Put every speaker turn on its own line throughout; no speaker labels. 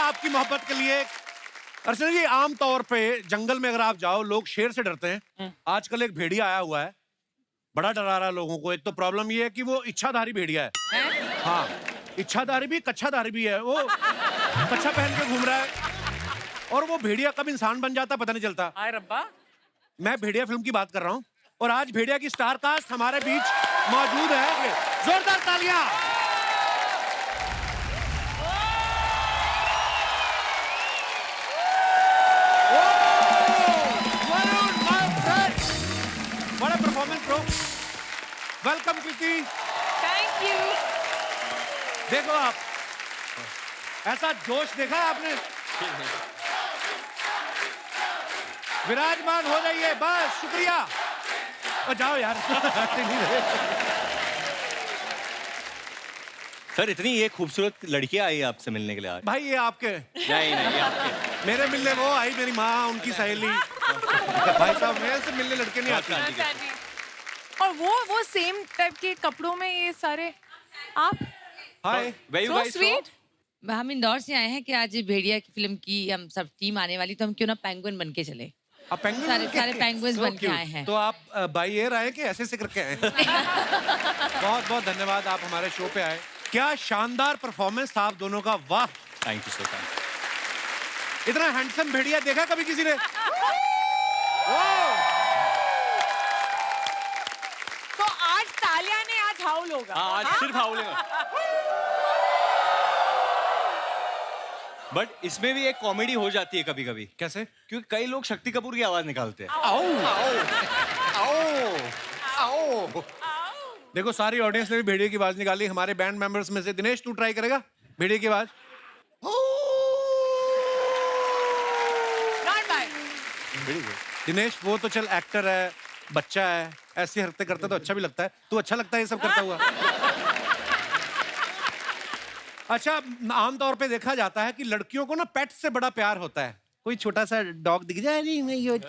आपकी मोहब्बत के लिए। अर्चना जी, आम तौर पे जंगल में अगर आप जाओ, लोग शेर से डरते हैं। आजकल एक भेड़िया आया हुआ है, बड़ा डरा रहा है लोगों को। एक तो प्रॉब्लम ये है कि वो इच्छाधारी भेड़िया है। हाँ, इच्छाधारी भी, कच्छाधारी भी है। वो कच्छा पहन के घूम रहा है और वो भेड़िया कब इंसान बन जाता पता नहीं चलता।
हाय रब्बा।
मैं भेड़िया फिल्म की बात कर रहा हूँ और आज भेड़िया की स्टार कास्ट हमारे बीच मौजूद है। जोरदार तालियां। बड़ा performance bro. Welcome Kriti.
Thank you.
देखो आप, ऐसा जोश देखा है आपने? विराजमान हो जाइए, बस शुक्रिया। और जाओ यार।
सर, इतनी ये खूबसूरत लड़कियां आई आपसे मिलने के लिए आज।
भाई ये आपके?
नहीं नहीं, ये आपके।
मेरे मिलने वो आई, मेरी माँ, उनकी सहेली। भाई साहब, मेरे से मिलने लड़के नहीं आते।
और वो सेम टाइप के कपड़ों में ये सारे आप।
हाय,
So sweet।
हम इंदौर से आए हैं कि आज भेड़िया की फिल्म की हम सब टीम आने वाली, तो हम क्यों ना पेंगुइन बन के चले।
आप पेंगुइन
सारे पेंगुइन्स बन के आए हैं।
तो आप बाई एयर आए कि ऐसे करके आए? बहुत बहुत धन्यवाद, आप हमारे शो पे आए। क्या शानदार परफॉर्मेंस था आप दोनों का, वाह।
थैंक यू सर, थैंक
इतना हैंडसम भेड़िया देखा कभी किसी ने?
तो आज तालिया ने आज हाउल होगा।
आज सिर्फ हाउलेगा। बट इसमें भी एक कॉमेडी हो जाती है कभी कभी।
कैसे?
क्योंकि कई लोग शक्ति कपूर की आवाज निकालते हैं।
आओ आओ आओ। देखो, सारी ऑडियंस ने भी भेड़िए की आवाज निकाली। हमारे बैंड मेंबर्स में से दिनेश, तू ट्राई करेगा भेड़िए की आवाज?
Not bad।
दिनेश, वो तो चल एक्टर है, बच्चा है, ऐसी हरकतें करता तो अच्छा भी लगता है। तू अच्छा लगता है ये सब करता हुआ। अच्छा, आमतौर पे देखा जाता है कि लड़कियों को ना पेट से बड़ा प्यार होता है। कोई छोटा सा डॉग दिख जाए, नहीं मैं ये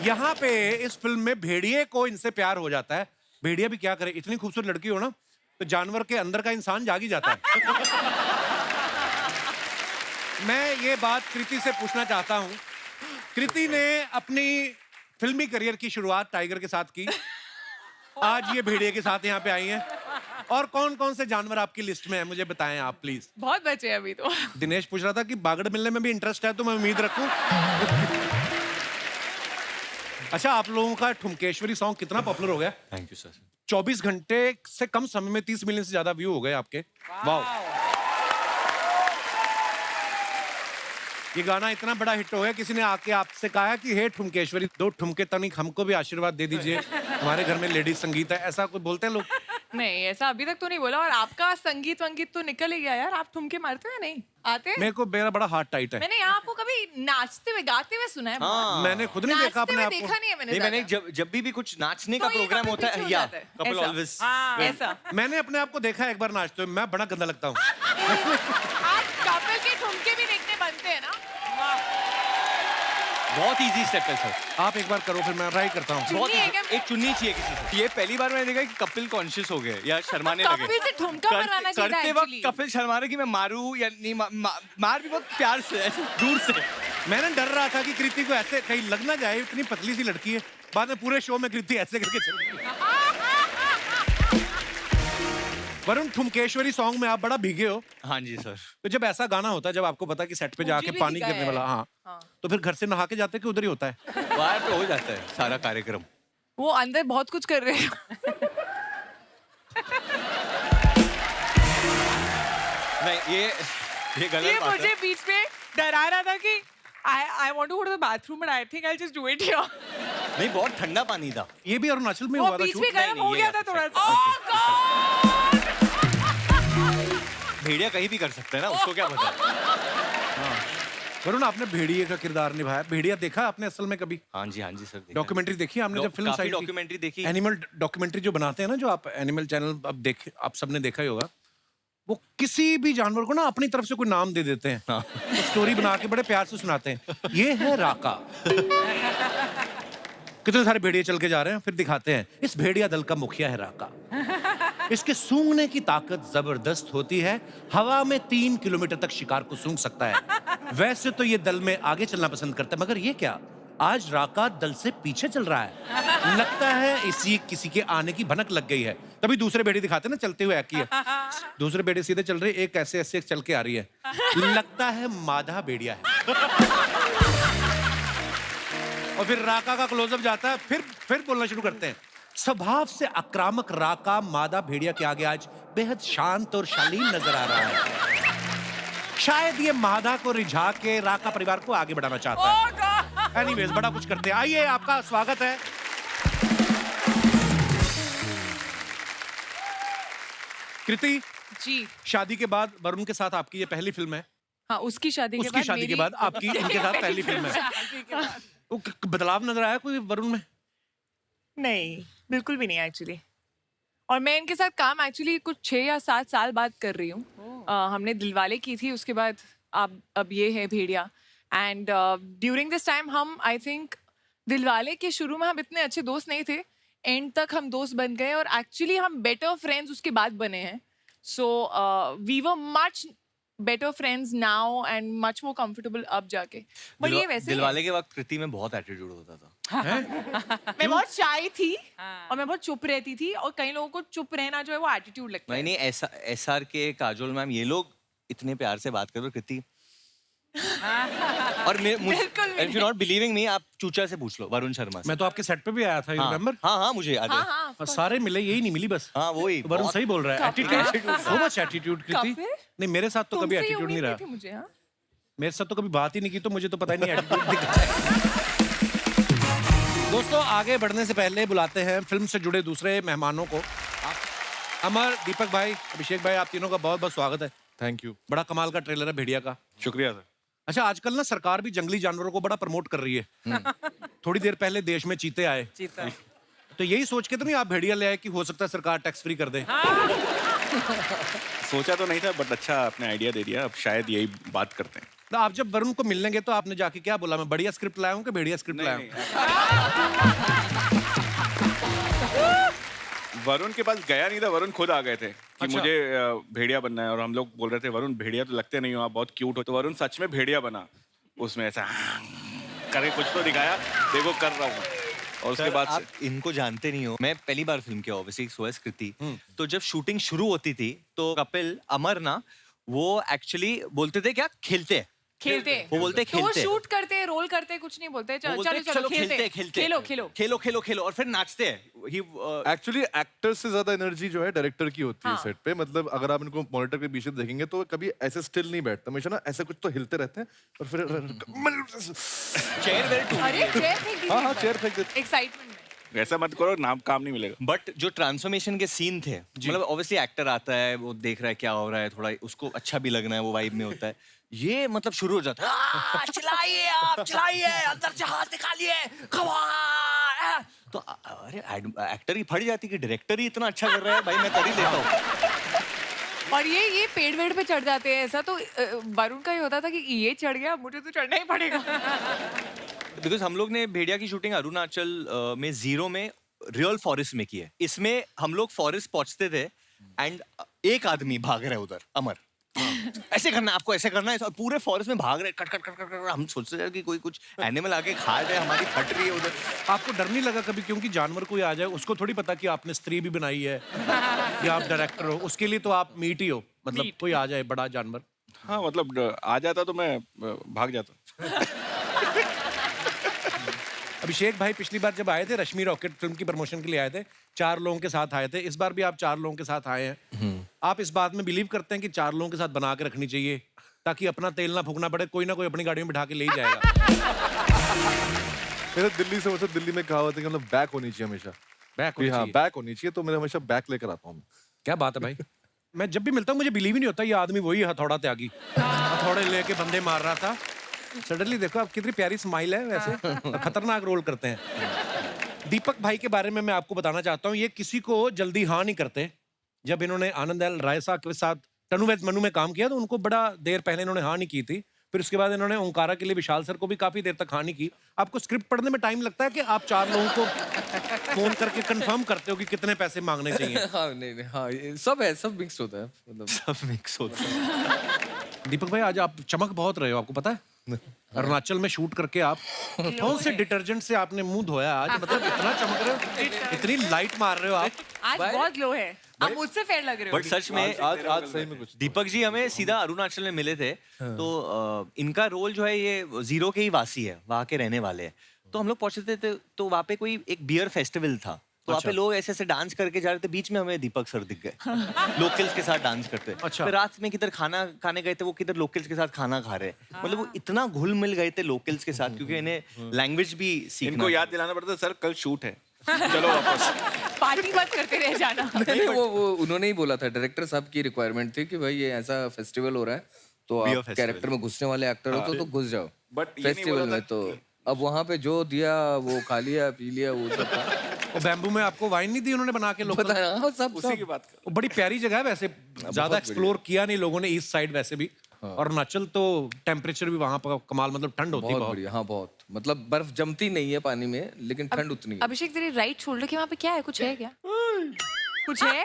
यहाँ पे इस फिल्म में भेड़िए को इनसे प्यार हो जाता है। भेड़िया भी क्या करे, इतनी खूबसूरत लड़की हो ना तो जानवर के अंदर का इंसान जाग ही जाता है। मैं ये बात कृति से पूछना चाहता हूँ। कृति ने अपनी फिल्मी करियर की शुरुआत टाइगर के साथ की, आज ये भेड़िए के साथ यहाँ पे आई हैं। और कौन कौन से जानवर आपकी लिस्ट में है, मुझे बताएं आप प्लीज।
बहुत बचे अभी तो।
दिनेश पूछ रहा था कि बागड़ मिलने में भी इंटरेस्ट है, तो मैं उम्मीद रखूं। अच्छा, आप लोगों का ठुमकेश्वरी सॉन्ग कितना पॉपुलर हो गया?
Thank you sir.
24 घंटे से कम समय में 30 मिलियन से ज्यादा व्यू हो गए आपके। वाह। ये गाना इतना बड़ा हिट हो गया, किसी ने आके आपसे कहा है कि हे ठुमकेश्वरी, 2 ठुमके तनिक हमको भी आशीर्वाद दे दीजिए, हमारे घर में लेडीज संगीत है, ऐसा कुछ बोलते हैं लोग?
नहीं, ऐसा अभी तक तो नहीं बोला। और आपका संगीत वंगीत तो निकल ही गया यार। आप ठुमके मारते हैं नहीं आते?
मेरा बड़ा हार्ट टाइट है।
मैंने यहाँ आपको कभी नाचते हुए गाते हुए सुना है?
हाँ।
मैंने खुद नहीं देखा अपने आप को।
देखा नहीं है मैंने।
नहीं, मैंने जब भी कुछ नाचने का
तो ये
प्रोग्राम
कभी
होता
पीछे
है
हो
या
जाता है।
कपल
ऐसा।
ऑलवेज।
हाँ, ऐसा।
मैंने अपने आप को देखा है एक बार नाचते हुए, मैं बड़ा गंदा लगता हूँ।
आज कपल के ठुमके भी देखने बनते हैं ना।
बहुत इजी स्टेप है सर।
आप एक बार करो, फिर मैं ट्राई करता हूँ।
बहुत
चुन्नी है क्या?
एक चुन्नी चाहिए किसी से। ये पहली बार मैंने देखा कि कपिल कॉन्शियस हो गए या शर्माने लगे।
कपिल से ठुमका मरवाना चाहिए था
करते वक्त
actually।
कपिल शर्मा रहे कि मैं मारूं या नहीं, मार भी बहुत प्यार से, ऐसे दूर से।
मैंने डर रहा था कि कृति को ऐसे कहीं लग ना जाए, इतनी पतली सी लड़की है। बाद में पूरे शो में कृति ऐसे करके चल रही है। वरुण, ठुमकेश्वरी सॉन्ग में आप बड़ा भीगे हो।
हाँ जी सर।
तो जब ऐसा गाना होता है, जब आपको पता कि सेट पे जाके
भी
पानी
भीगा
गिरने
है।
वाला, हाँ, तो फिर घर से नहा के जाते कि उधर ही होता है?
बाहर पे हो जाता है सारा कार्यक्रम।
वो अंदर बहुत कुछ कर रहे हैं।
नहीं, ये गलत
ये
बात
मुझे
है।
बीच में डरा रहा था कि I want to go to the bathroom but I think I'll just do it here।
नहीं, बहुत ठंडा पानी था।
ये भी अरुणाचल में
वो
हुआ था
बीच
शूट?
में गर्म हो
नहीं,
गया
ये
था थोड़ा
आप
सा।
भेड़िया कहीं भी कर सकते हैं ना, उसको क्या पता।
वरुण, आपने भेड़िए का किरदार निभाया। भेड़िया देखा आपने असल में कभी?
हाँ जी सर।
डॉक्यूमेंट्री देखी आपने जब फिल्म साइड?
डॉक्यूमेंट्री देखी।
एनिमल डॉक्यूमेंट्री जो बनाते हैं ना, जो आप एनिमल चैनल अब आप सबने देखा ही होगा। वो किसी भी जानवर को ना अपनी तरफ से कोई नाम दे देते हैं।
हाँ।
तो स्टोरी बना के बड़े प्यार से सुनाते हैं। ये है राका। कितने सारे भेड़िए चल के जा रहे हैं, फिर दिखाते हैं इस भेड़िया दल का मुखिया है राका। इसके सूंघने की ताकत जबरदस्त होती है। हवा में 3 किलोमीटर तक शिकार को सूंघ सकता है। वैसे तो ये दल में आगे चलना पसंद करता है, मगर ये क्या, आज राका दल से पीछे चल रहा है। लगता है इसी किसी के आने की भनक लग गई है। तभी दूसरे बेड़े दिखाते ना चलते हुए की है। दूसरे बेड़े सीधे चल रहे, एक ऐसे ऐसे चल के आ रही है। लगता है मादा भेड़िया है। और फिर राका का क्लोजअप जाता है, फिर बोलना शुरू करते हैं। स्वभाव से आक्रामक राका मादा भेड़िया के आगे आज बेहद शांत और शालीन नजर आ रहा है। शायद ये मादा को रिझा के राका परिवार को आगे बढ़ाना चाहता है। एनीवेज, बड़ा कुछ करते हैं। आइए, आपका स्वागत है। कृति
जी
शादी के बाद वरुण के साथ आपकी ये पहली फिल्म है।
हाँ, उसकी शादी के
उसकी
बाद
शादी के बाद आपकी इनके साथ पहली फिल्म है। वो बदलाव नजर आया कोई वरुण में?
नहीं, बिल्कुल भी नहीं एक्चुअली। और मैं इनके साथ काम एक्चुअली कुछ 6 या 7 साल बाद कर रही हूँ। हमने दिलवाले की थी, उसके बाद अब ये है भेड़िया। एंड ड्यूरिंग दिस टाइम हम आई थिंक दिलवाले के शुरू में हम इतने अच्छे दोस्त नहीं थे, एंड तक हम दोस्त बन गए और एक्चुअली हम बेटर फ्रेंड्स उसके बाद बने हैं। So we were much better friends now and much more comfortable अब जाके। बट ये वैसे
दिलवाले के वक्त कृति में बहुत एटीट्यूड होता था।
मैं बहुत शाय थी और मैं बहुत चुप रहती थी, और कई लोगों को चुप रहना जो है वो एटीट्यूड लगता है।
नहीं, ऐसा एसआर के, काजोल मैम, ये लोग इतने प्यार से बात कर रहे हो कृति। और इफ यू नॉट बिलीविंग मी, आप चूचा से पूछ लो, वरुण शर्मा से।
मैं तो आपके सेट पे भी आया था,
हाँ,
रिमेंबर?
हाँ, मुझे याद है।
हाँ,
और सारे मिले, यही नहीं मिली बस।
हाँ, वही
वरुण सही बोल रहा है। एटीट्यूड, सो मच एटीट्यूड कृति।
कब है?
नहीं, मेरे साथ तो कभी
तुमसे ये
एटीट्यूड नहीं
उम्मीद
रहा।
थी मुझे। हाँ?
मेरे साथ तो कभी बात ही नहीं की, तो मुझे तो पता ही नहीं एटीट्यूड दिखता है। दोस्तों, आगे बढ़ने से पहले बुलाते हैं फिल्म से जुड़े दूसरे मेहमानों को। अमर, दीपक भाई, अभिषेक भाई, आप तीनों का बहुत बहुत स्वागत है।
Thank you.
बड़ा कमाल का ट्रेलर है भेड़िया का।
शुक्रिया सर।
अच्छा, आजकल ना सरकार भी जंगली जानवरों को बड़ा प्रमोट कर रही है। थोड़ी देर पहले देश में चीते आए, तो यही सोच के तो नहीं आप भेड़िया ले आए कि हो सकता है सरकार टैक्स फ्री कर दे?
सोचा तो नहीं था, बट अच्छा आपने आइडिया दे दिया। अब शायद यही बात करते हैं।
तो आप जब वरुण को मिलने गए तो आपने जाके क्या बोला? मैं बढ़िया स्क्रिप्ट लाया हूँ कि भेड़िया स्क्रिप्ट लाया हूँ?
वरुण के पास गया नहीं था, वरुण खुद आ गए थे कि
अच्छा।
मुझे भेड़िया बनना है। और हम लोग बोल रहे थे, वरुण भेड़िया तो लगते नहीं हो, आप बहुत क्यूट हो। तो वरुण सच में भेड़िया बना, उसमें ऐसा करके कुछ तो दिखाया, देखो कर रहा हूँ। और उसके बाद
आप इनको जानते नहीं हो, मैं पहली बार फिल्म किया ऑब्वियसली, सोएस कृति। तो जब शूटिंग शुरू होती थी तो कपिल अमर ना, वो एक्चुअली बोलते थे क्या, खेलते वो बोलते
तो वो
खेलते।
शूट करते, रोल करते, कुछ नहीं बोलते।
वो
चलो
बोलते,
चलो
खेलो खेलो और फिर नाचते हैं।
एक्चुअली एक्टर से ज्यादा एनर्जी जो है डायरेक्टर की होती है
हाँ।
सेट पे। मतलब अगर आप इनको मॉनिटर के पीछे देखेंगे तो कभी ऐसे स्टिल नहीं बैठते, हमेशा ना ऐसे कुछ तो हिलते रहते हैं। और फिर
चेयर वेयर टू।
अरे चेयर फेंक दी।
हाँ, चेयर फेंक देते।
एक्साइटमेंट में।
ऐसा मत करो, नाम काम नहीं मिलेगा।
बट जो ट्रांसफॉर्मेशन के सीन थे, मतलब ऑब्वियसली एक्टर आता है, वो देख रहा है क्या हो रहा है, थोड़ा उसको अच्छा भी लगना है, वो वाइब में होता है। ये मतलब शुरू हो जाता है, चिल्लाइए आप, चिल्लाइए, अंदर से हाथ निकालिए, तो अरे एक्टर ही फट जाती कि डायरेक्टर ही इतना अच्छा कर रहा है, भाई मैं कर ही लेता हूँ।
और ये पेड़ वेड़ पे चढ़ जाते हैं। ऐसा तो वरुण का ही होता था कि ये चढ़ गया, मुझे तो चढ़ना ही पड़ेगा।
बिकॉज हम लोग ने भेड़िया की शूटिंग अरुणाचल में 0 में रियल फॉरेस्ट में की है। इसमें हम लोग फॉरेस्ट पहुंचते थे एंड एक आदमी भाग रहा है उधर, अमर, ऐसे करना है आपको, ऐसे करना है, और पूरे फॉरेस्ट में भाग रहे, cut cut cut cut cut. हम सोचते थे कि कोई कुछ एनिमल आके खा जाए, हमारी फट रही है उधर।
आपको डर नहीं लगा कभी? क्योंकि जानवर कोई आ जाए, उसको थोड़ी पता कि आपने स्त्री भी बनाई है या आप डायरेक्टर हो। उसके लिए तो आप मीट ही हो, मतलब कोई आ जाए बड़ा जानवर।
हाँ, मतलब आ जाता तो मैं भाग जाता।
अभिषेक भाई पिछली बार जब आए थे, रश्मि रॉकेट फिल्म की प्रमोशन के लिए आए थे, 4 लोगों के साथ आए थे। इस बार भी आप 4 लोगों के साथ आए हैं। आप इस बात में बिलीव करते हैं कि 4 लोगों के साथ बना के रखनी चाहिए ताकि अपना तेल ना फूकना पड़े, कोई ना कोई अपनी गाड़ी में बिठा के ले ही जाएगा?
मेरे दिल्ली से, मतलब दिल्ली में कहावत है कि मतलब बैक होनी चाहिए हमेशा।
बैक होनी
हाँ,
चाहिए।
बैक होनी चाहिए, तो मैं हमेशा बैक लेकर आता हूँ।
क्या बात है भाई। मैं जब भी मिलता हूँ मुझे बिलीव ही नहीं होता ये आदमी वही हथौड़ा त्यागी, हथौड़े लेके बंदे मार रहा था। सडनली देखो आप, कितनी प्यारी स्माइल है वैसे, खतरनाक रोल करते हैं। दीपक भाई के बारे में मैं आपको बताना चाहता हूँ, ये किसी को जल्दी हाँ नहीं करते। जब इन्होंने आनंद एल राय साहब के साथ तनु वेद मनु में काम किया तो उनको बड़ा देर पहले इन्होंने हाँ नहीं की थी। फिर उसके बाद इन्होंने ओंकारा के लिए विशाल सर को भी काफी देर तक कहानी की। आपको स्क्रिप्ट पढ़ने में टाइम लगता है कि आप 4 लोगों को फोन करके कंफर्म करते हो कि कितने पैसे मांगने चाहिए?
हाँ नहीं हाँ ये सब है, सब मिक्स होता है मतलब।
सब मिक्स होता है।
दीपक भाई आज आप चमक बहुत रहे हो, आपको पता है? अरुणाचल में शूट करके आप कौन से डिटर्जेंट से आपने मुंह धोया आज? मतलब इतना चमक रहे हो, इतनी लाइट मार रहे हो आप।
आज बहुत लो है, आप मुझसे फेयर लग रहे हो।
बट सच में
आज सही में कुछ
दीपक जी हमें सीधा अरुणाचल में मिले थे, तो इनका रोल जो है ये जीरो के ही वासी है, वहाँ के रहने वाले हैं। तो हम लोग पहुंचे थे तो वहाँ पे कोई एक बियर फेस्टिवल था, तो वहाँ पे लोग ऐसे ऐसे डांस करके जा रहे थे, बीच में हमें दीपक सर दिख गए लोकल्स के साथ डांस करते।
अच्छा।
फिर रात में किधर खाना खाने गए थे, वो किधर लोकल्स के साथ खाना खा रहे। मतलब वो इतना घुल मिल गए थे लोकल्स के साथ, क्योंकि इन्हें लैंग्वेज भी सीखना
इनको याद दिलाना पड़ता है, सर कल शूट है, चलो वापस।
पार्टी मत करते रह जाना।
नहीं वो उन्होंने ही बोला था, डायरेक्टर साहब की रिक्वायरमेंट थी कि भाई ये ऐसा फेस्टिवल हो रहा है तो
Beer
आप
festival।
कैरेक्टर में घुसने वाले एक्टर हो तो घुस जाओ
But ये नहीं
फेस्टिवल
बोला
में।
था
तो अब वहाँ पे जो दिया वो खा लिया पी लिया वो सब था।
और बैम्बू में आपको वाइन नहीं दी उन्होंने बना के? लोग
पता है हाँ, सब
उसी की
सब
बात कर।
वो बड़ी प्यारी जगह है वैसे, ज्यादा एक्सप्लोर किया नहीं लोगों ने ईस्ट साइड वैसे भी। और अरुणाचल तो टेम्परेचर भी वहाँ पर कमाल, मतलब ठंड होती है
बहुत
बहुत।
बढ़िया। हाँ बहुत, मतलब बर्फ जमती नहीं है पानी में लेकिन ठंड उतनी है।
अभिषेक तेरे राइट शोल्डर के वहाँ पे क्या है, कुछ है क्या? कुछ है?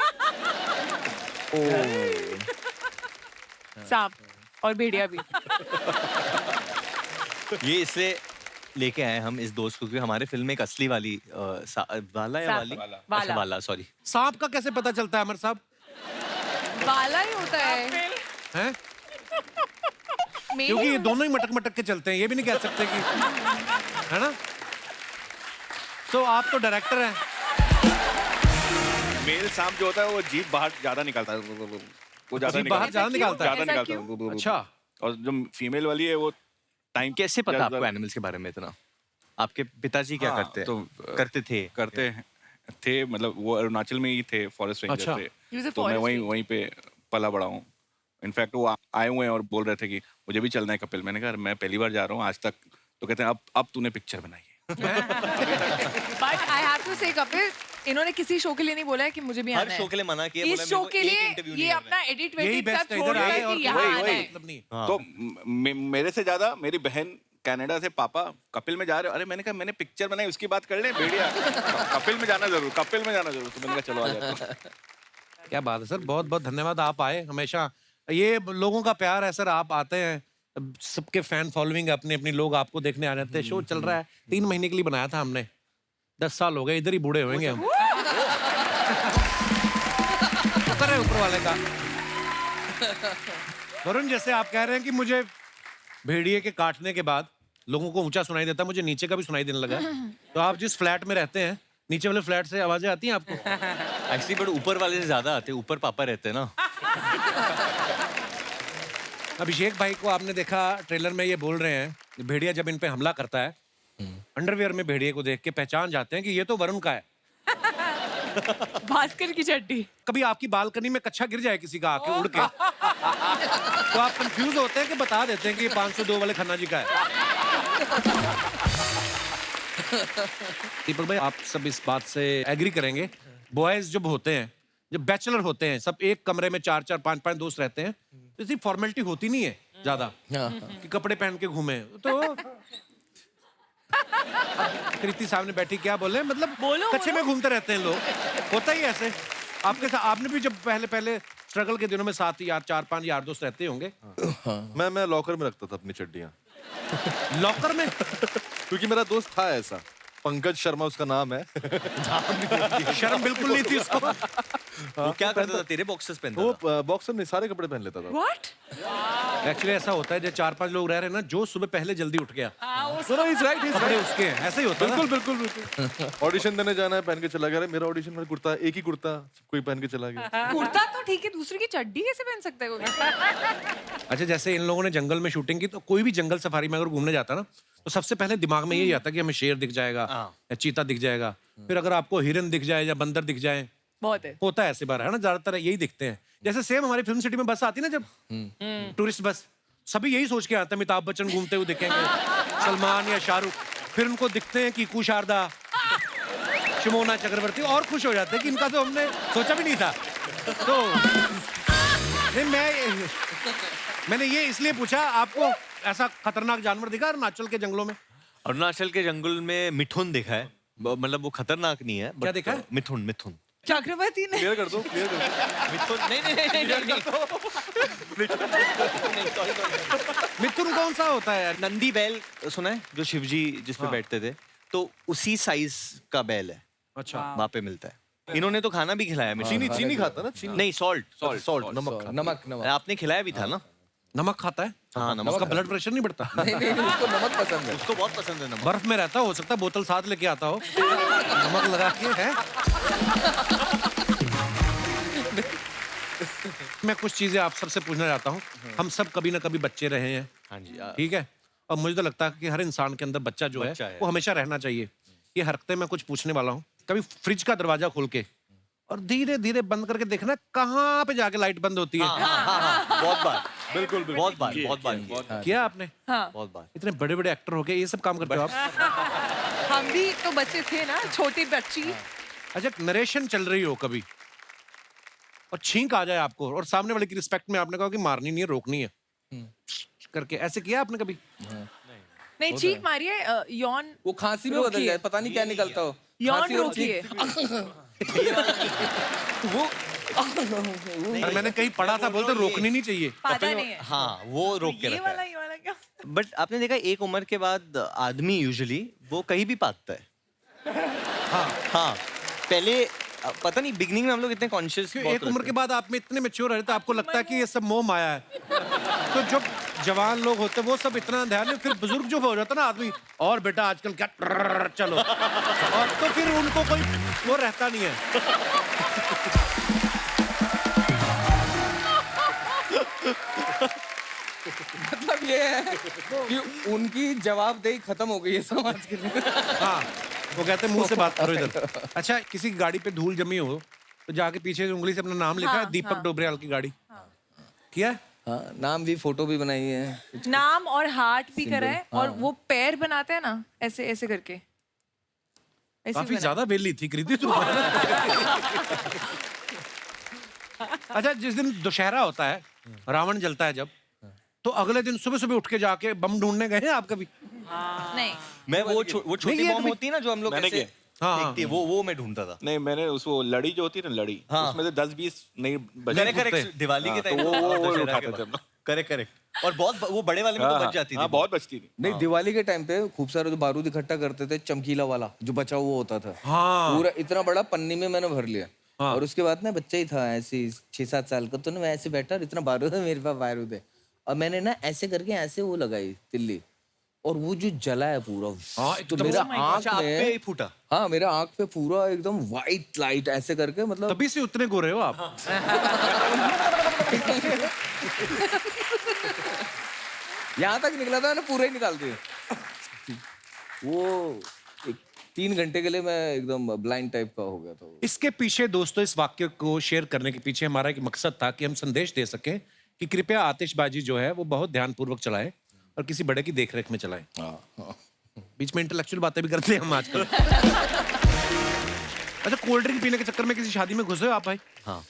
सांप और भेड़िया भी।
ये इसलिए लेके आए हम इस दोस्त को, क्योंकि हमारे फिल्म में एक असली वाली वाला या
सांप।
वाली
वाला।
अच्छा वाला, सॉरी।
सांप का कैसे पता चलता है अमर साहब?
वाला ही होता है।
हैं?
मेल
क्योंकि
ही
ये
होता
दोनों ही मटक मटक के चलते हैं, ये भी नहीं कह सकते कि, है ना? तो आप तो डायरेक्टर हैं।
मेल सांप जो होता है वो जीभ बाहर ज्यादा निकालता है, वो ज्यादा
जीभ बाहर ज्यादा निकालता है?
ज्यादा
ऐसा
निकालता है।
अच्छा।
और जो फीमेल वाली है वो टाइम
कैसे पता
ज्यादा-
आपको एनिमल्स के बारे में इतना? आपके पिताजी क्या
हाँ,
करते
तो,
करते थे?
करते थे, मतलब वो अरुणाचल में ही थे, फॉरेस्ट रेंजर
अच्छा।
थे।
He was a
तो मैं
forest
वहीं पे पला बड़ा हूँ। इनफैक्ट वो आए हुए हैं और बोल रहे थे कि मुझे भी चलना है कपिल। मैंने कहा मैं पहली बार जा रहा हूँ आज तक। तो कहते हैं अब तूने पिक्चर बनाई है।
But I have to say Kapil, इन्होंने किसी शो के लिए नहीं बोला है कि मुझे भी
हर
आना
शो
है।
के लिए मना किया,
इस
बोला
शो
मेरे को
के
एक
लिए
इंटरव्यू
ये
नहीं
अपना एडिट
यही
वेडिट
बेस्ट
सब
है,
छोड़
इधर
रहा
आए
है
और
कि यहाँ
वही-
आना
वही।
है।
मतलब नहीं।
हाँ।
तो मेरे से ज्यादा मेरी बहन कनाडा से, पापा कपिल में जा रहे हो। अरे मैंने कहा मैंने पिक्चर बनाई, उसकी बात कर ले भेड़िया। कपिल में जाना जरूर, कपिल में जाना जरूर। तो मैंने कहा चलो आ जाते।
क्या बात है सर, बहुत बहुत धन्यवाद, आप आए। हमेशा ये लोगों का प्यार है सर, आप आते हैं, सबके फैन फॉलोइंग अपने अपने लोग आपको देखने आ जाते हैं। शो चल रहा है, 3 महीने के लिए बनाया था हमने, 10 साल हो गए, इधर ही बूढ़े होंगे हम। शुक्र है ऊपर वाले का। वरुण, जैसे आप कह रहे हैं कि मुझे भेड़िए के काटने के बाद लोगों को ऊंचा सुनाई देता, मुझे नीचे का भी सुनाई देने लगा है। तो आप जिस फ्लैट में रहते हैं, नीचे वाले फ्लैट से आवाजें आती हैं आपको?
एक्चुअली बट ऊपर वाले से ज्यादा आते, ऊपर पापा रहते हैं ना।
अभिषेक भाई को आपने देखा ट्रेलर में, ये बोल रहे हैं भेड़िया जब इन पे हमला करता है, अंडरवियर में भेड़िए को देख के पहचान जाते हैं कि ये तो वरुण का है।
भास्कर की चड्डी।
कभी आपकी बालकनी में कच्छा गिर जाए किसी का आके उड़ के, तो आप कंफ्यूज होते हैं कि बता देते हैं कि ये 502 वाले खन्ना जी का है। दीपक भाई, आप सब इस बात से एग्री करेंगे, बॉयज जब होते हैं, जब बैचलर होते हैं, सब एक कमरे में 4-4 5-5 दोस्त रहते हैं, तो इतनी फॉर्मेलिटी होती नहीं है ज्यादा कि कपड़े पहन के घूमे। तो कृति सामने बैठी क्या बोले, मतलब
बोलो,
कच्छे में घूमते रहते हैं लोग, होता ही ऐसे। आपके साथ आपने भी जब पहले स्ट्रगल के दिनों में साथ ही 4-5 यार दोस्त रहते होंगे।
मैं लॉकर में रखता था अपनी चड्डियाँ,
लॉकर में?
क्योंकि मेरा दोस्त था ऐसा, पंकज शर्मा उसका नाम है।
शर्म बिल्कुल नहीं थी उसको।
वो क्या करता था, तेरे बॉक्सेस पहनता था?
वो बॉक्सर नहीं, सारे कपड़े पहन लेता था।
What?
एक्चुअली ऐसा होता है, जब 4-5 लोग रह रहे हैं ना, जो सुबह पहले जल्दी उठ गया,
राइट,
कपड़े उसके हैं, ऐसे ही होता है।
बिल्कुल। ऑडिशन देने जाना है, पहन के चला गया। अरे मेरा ऑडिशन में कुर्ता, एक ही कुर्ता, कोई पहन के चला गया।
कुर्ता तो ठीक है, दूसरे की चड्डी कैसे पहन सकता है कोई?
अच्छा, जैसे इन लोगों ने जंगल में शूटिंग की, तो कोई भी जंगल सफारी में अगर घूमने जाता ना, तो सबसे पहले दिमाग में यही आता कि हमें शेर दिख जाएगा या चीता दिख जाएगा, फिर अगर आपको हिरन दिख जाए या बंदर दिख जाए,
बहुत है।
होता है ऐसे बार, है ना, ज्यादातर यही दिखते हैं। जैसे सेम हमारी फिल्म सिटी में बस आती है ना, जब टूरिस्ट बस, सभी यही सोच के आते हैं अमिताभ बच्चन घूमते हुए दिखेंगे, सलमान या शाहरुख, फिर उनको दिखते हैं कीकू शारदा, शिमोना चक्रवर्ती, और खुश हो जाते हैं कि इनका तो हमने सोचा भी नहीं था। तो नहीं, मैंने ये इसलिए पूछा आपको, ऐसा खतरनाक जानवर दिखा अरुणाचल के जंगलों में?
अरुणाचल के जंगल में मिथुन दिखा है, मतलब वो खतरनाक नहीं है।
क्या
but,
देखा है?
मिथुन मिथुन
चक्रवर्ती ने
क्लियर कर दो, क्लियर कर दो।
मिथुन नहीं नहीं नहीं नहीं, नहीं,
मिथुन कौन सा होता है यार?
नंदी बैल सुना है, जो शिवजी जिस पे बैठते थे, तो उसी साइज का बैल है,
अच्छा।
वहाँ पे मिलता है। इन्होंने तो खाना भी खिलाया मिथुन।
चीनी चीनी खाता ना, चीनी
नहीं, सॉल्ट
सॉल्ट नमक खाता।
नमक नमक
आपने खिलाया भी था ना?
नमक खाता है?
हाँ, नमक
उसका ब्लड प्रेशर नहीं बढ़ता?
नहीं नहीं नहीं, उसको नमक पसंद है।
उसको बहुत पसंद है नमक।
बर्फ में रहता हो सकता है बोतल साथ लेके आता हो, नमक लगा के है। मैं कुछ चीजें आप सबसे पूछना चाहता हूँ। हम सब कभी ना कभी बच्चे रहे हैं,
हाँ जी।
ठीक है? और मुझे तो लगता है कि हर इंसान के अंदर बच्चा जो
बच्चा
है
है।
वो हमेशा रहना चाहिए। ये हरकतें मैं कुछ पूछने वाला हूँ। कभी फ्रिज का दरवाजा खोल के और धीरे धीरे बंद करके देखना कहाँ पे जाके लाइट बंद होती है।
हाँ, बहुत बार,
बिल्कुल
बहुत बार
किया आपने?
हाँ
बहुत बार।
इतने बड़े बड़े एक्टर हो गए, ये सब काम करते हो आप?
हम भी तो बच्चे थे ना, छोटी बच्ची।
अच्छा, नरेशन चल रही हो कभी और छींक आ जाए आपको और सामने वाले की रिस्पेक्ट में आपने कहा कि मारनी नहीं है, रोकनी है करके, ऐसे किया आपने कभी?
नहीं, चीख मारी है, यौन
वो खांसी में बदल जाए, पता नहीं क्या निकलता हो।
यौन
खांसी और
रोकिए।
वो
और मैंने कहीं पढ़ा था, बोलते रोकनी नहीं चाहिए।
पादा नहीं है।
हाँ, वो रोक के
ये
रखा
वाला
है।
ये वाला क्या?
बट आपने देखा एक उम्र के बाद आदमी यूजुअली वो कहीं भी पाता है। हाँ, पहले पता नहीं, बिगनिंग में हम लोग इतने कॉन्शियस
एक उम्र के बाद आप में इतने मैच्योर रहे तो आपको लगता है कि ये सब मोह माया है। तो जो जवान लोग होते हैं वो सब इतना ध्यान नहीं, फिर बुजुर्ग जो हो जाता है ना आदमी, और बेटा आजकल क्या चलो, और तो फिर उनको कोई वो रहता नहीं है।
मतलब ये है कि उनकी जवाबदेही खत्म हो गई है समाज के लिए।
हाँ, वो कहते हैं मुंह से बात करो इधर। अच्छा, किसी की गाड़ी पे धूल जमी हो तो जाके पीछे से उंगली से अपना नाम लिखा है,
हाँ,
दीपक
हाँ।
डोबरियाल की गाड़ी किया है?
हाँ, नाम भी, फोटो भी बनाई है।
नाम और हार्ट भी करा है, और वो पैर बनाते हैं ना ऐसे ऐसे करके, ऐसे
काफी
बनाया।
ज्यादा वेली थी कृति तुम। अच्छा, जिस दिन दशहरा होता है, रावण जलता है जब, तो अगले दिन सुबह सुबह उठ के जाके बम ढूंढने गए हैं आप कभी?
नहीं,
मैं वो छोटी
नहीं, ये
बॉम्ब
कभी-
होती है ना जो हम लोग
मैंने
ऐसे
किया।
हाँ,
फेंकते हैं, वो मैं ढूंढता था।
नहीं, मैंने उसको लड़ी जो होती है ना, लड़ी,
हाँ।
उसमें से 10-20 नहीं बचे।
करेक्ट, दिवाली के
हाँ,
टाइम
तो वो उठाते थे हम लोग।
करेक्ट। और बहुत वो बड़े वाले में तो बच जाती थी।
हाँ, बहुत बचती थी।
नहीं, दिवाली के टाइम पे खूब सारे जो बारूद इकट्ठा करते थे, चमकीला वाला जो बचा हुआ होता था,
हाँ।
पूरा इतना बड़ा पन्नी में मैंने भर लिया।
हाँ।
और उसके बाद ना बच्चा ही था ऐसे 6-7 साल का, तो ना मैं ऐसे बैठा और इतना बारूद है मेरे पास, बारूद है, और मैंने ना ऐसे करके ऐसे वो लगाई तिल्ली, और वो जो जला है पूरा,
हाँ,
तो
एकदम-
मेरा आँख
अच्छा, आप पे
में,
ही फूटा।
हाँ, मेरा आँख पे पूरा एकदम व्हाइट लाइट ऐसे करके, मतलब
तभी से उतने गोरे हो आप।
यहाँ तक निकला था ना, पूरा ही निकाल दिया। वो 3 घंटे के लिए मैं एकदम ब्लाइंड टाइप का हो गया था।
इसके पीछे दोस्तों, इस वाक्य को शेयर करने के पीछे हमारा एक मकसद था कि हम संदेश दे सकें कि कृपया आतिशबाजी जो है वो बहुत ध्यानपूर्वक चलाएं और किसी बड़े की देखरेख में चलाएं। बीच में इंटेलेक्चुअल बातें भी करते हैं हम आजकल। अच्छा, कोल्ड ड्रिंक पीने के चक्कर में किसी शादी में घुसे हो आप भाई?
हाँ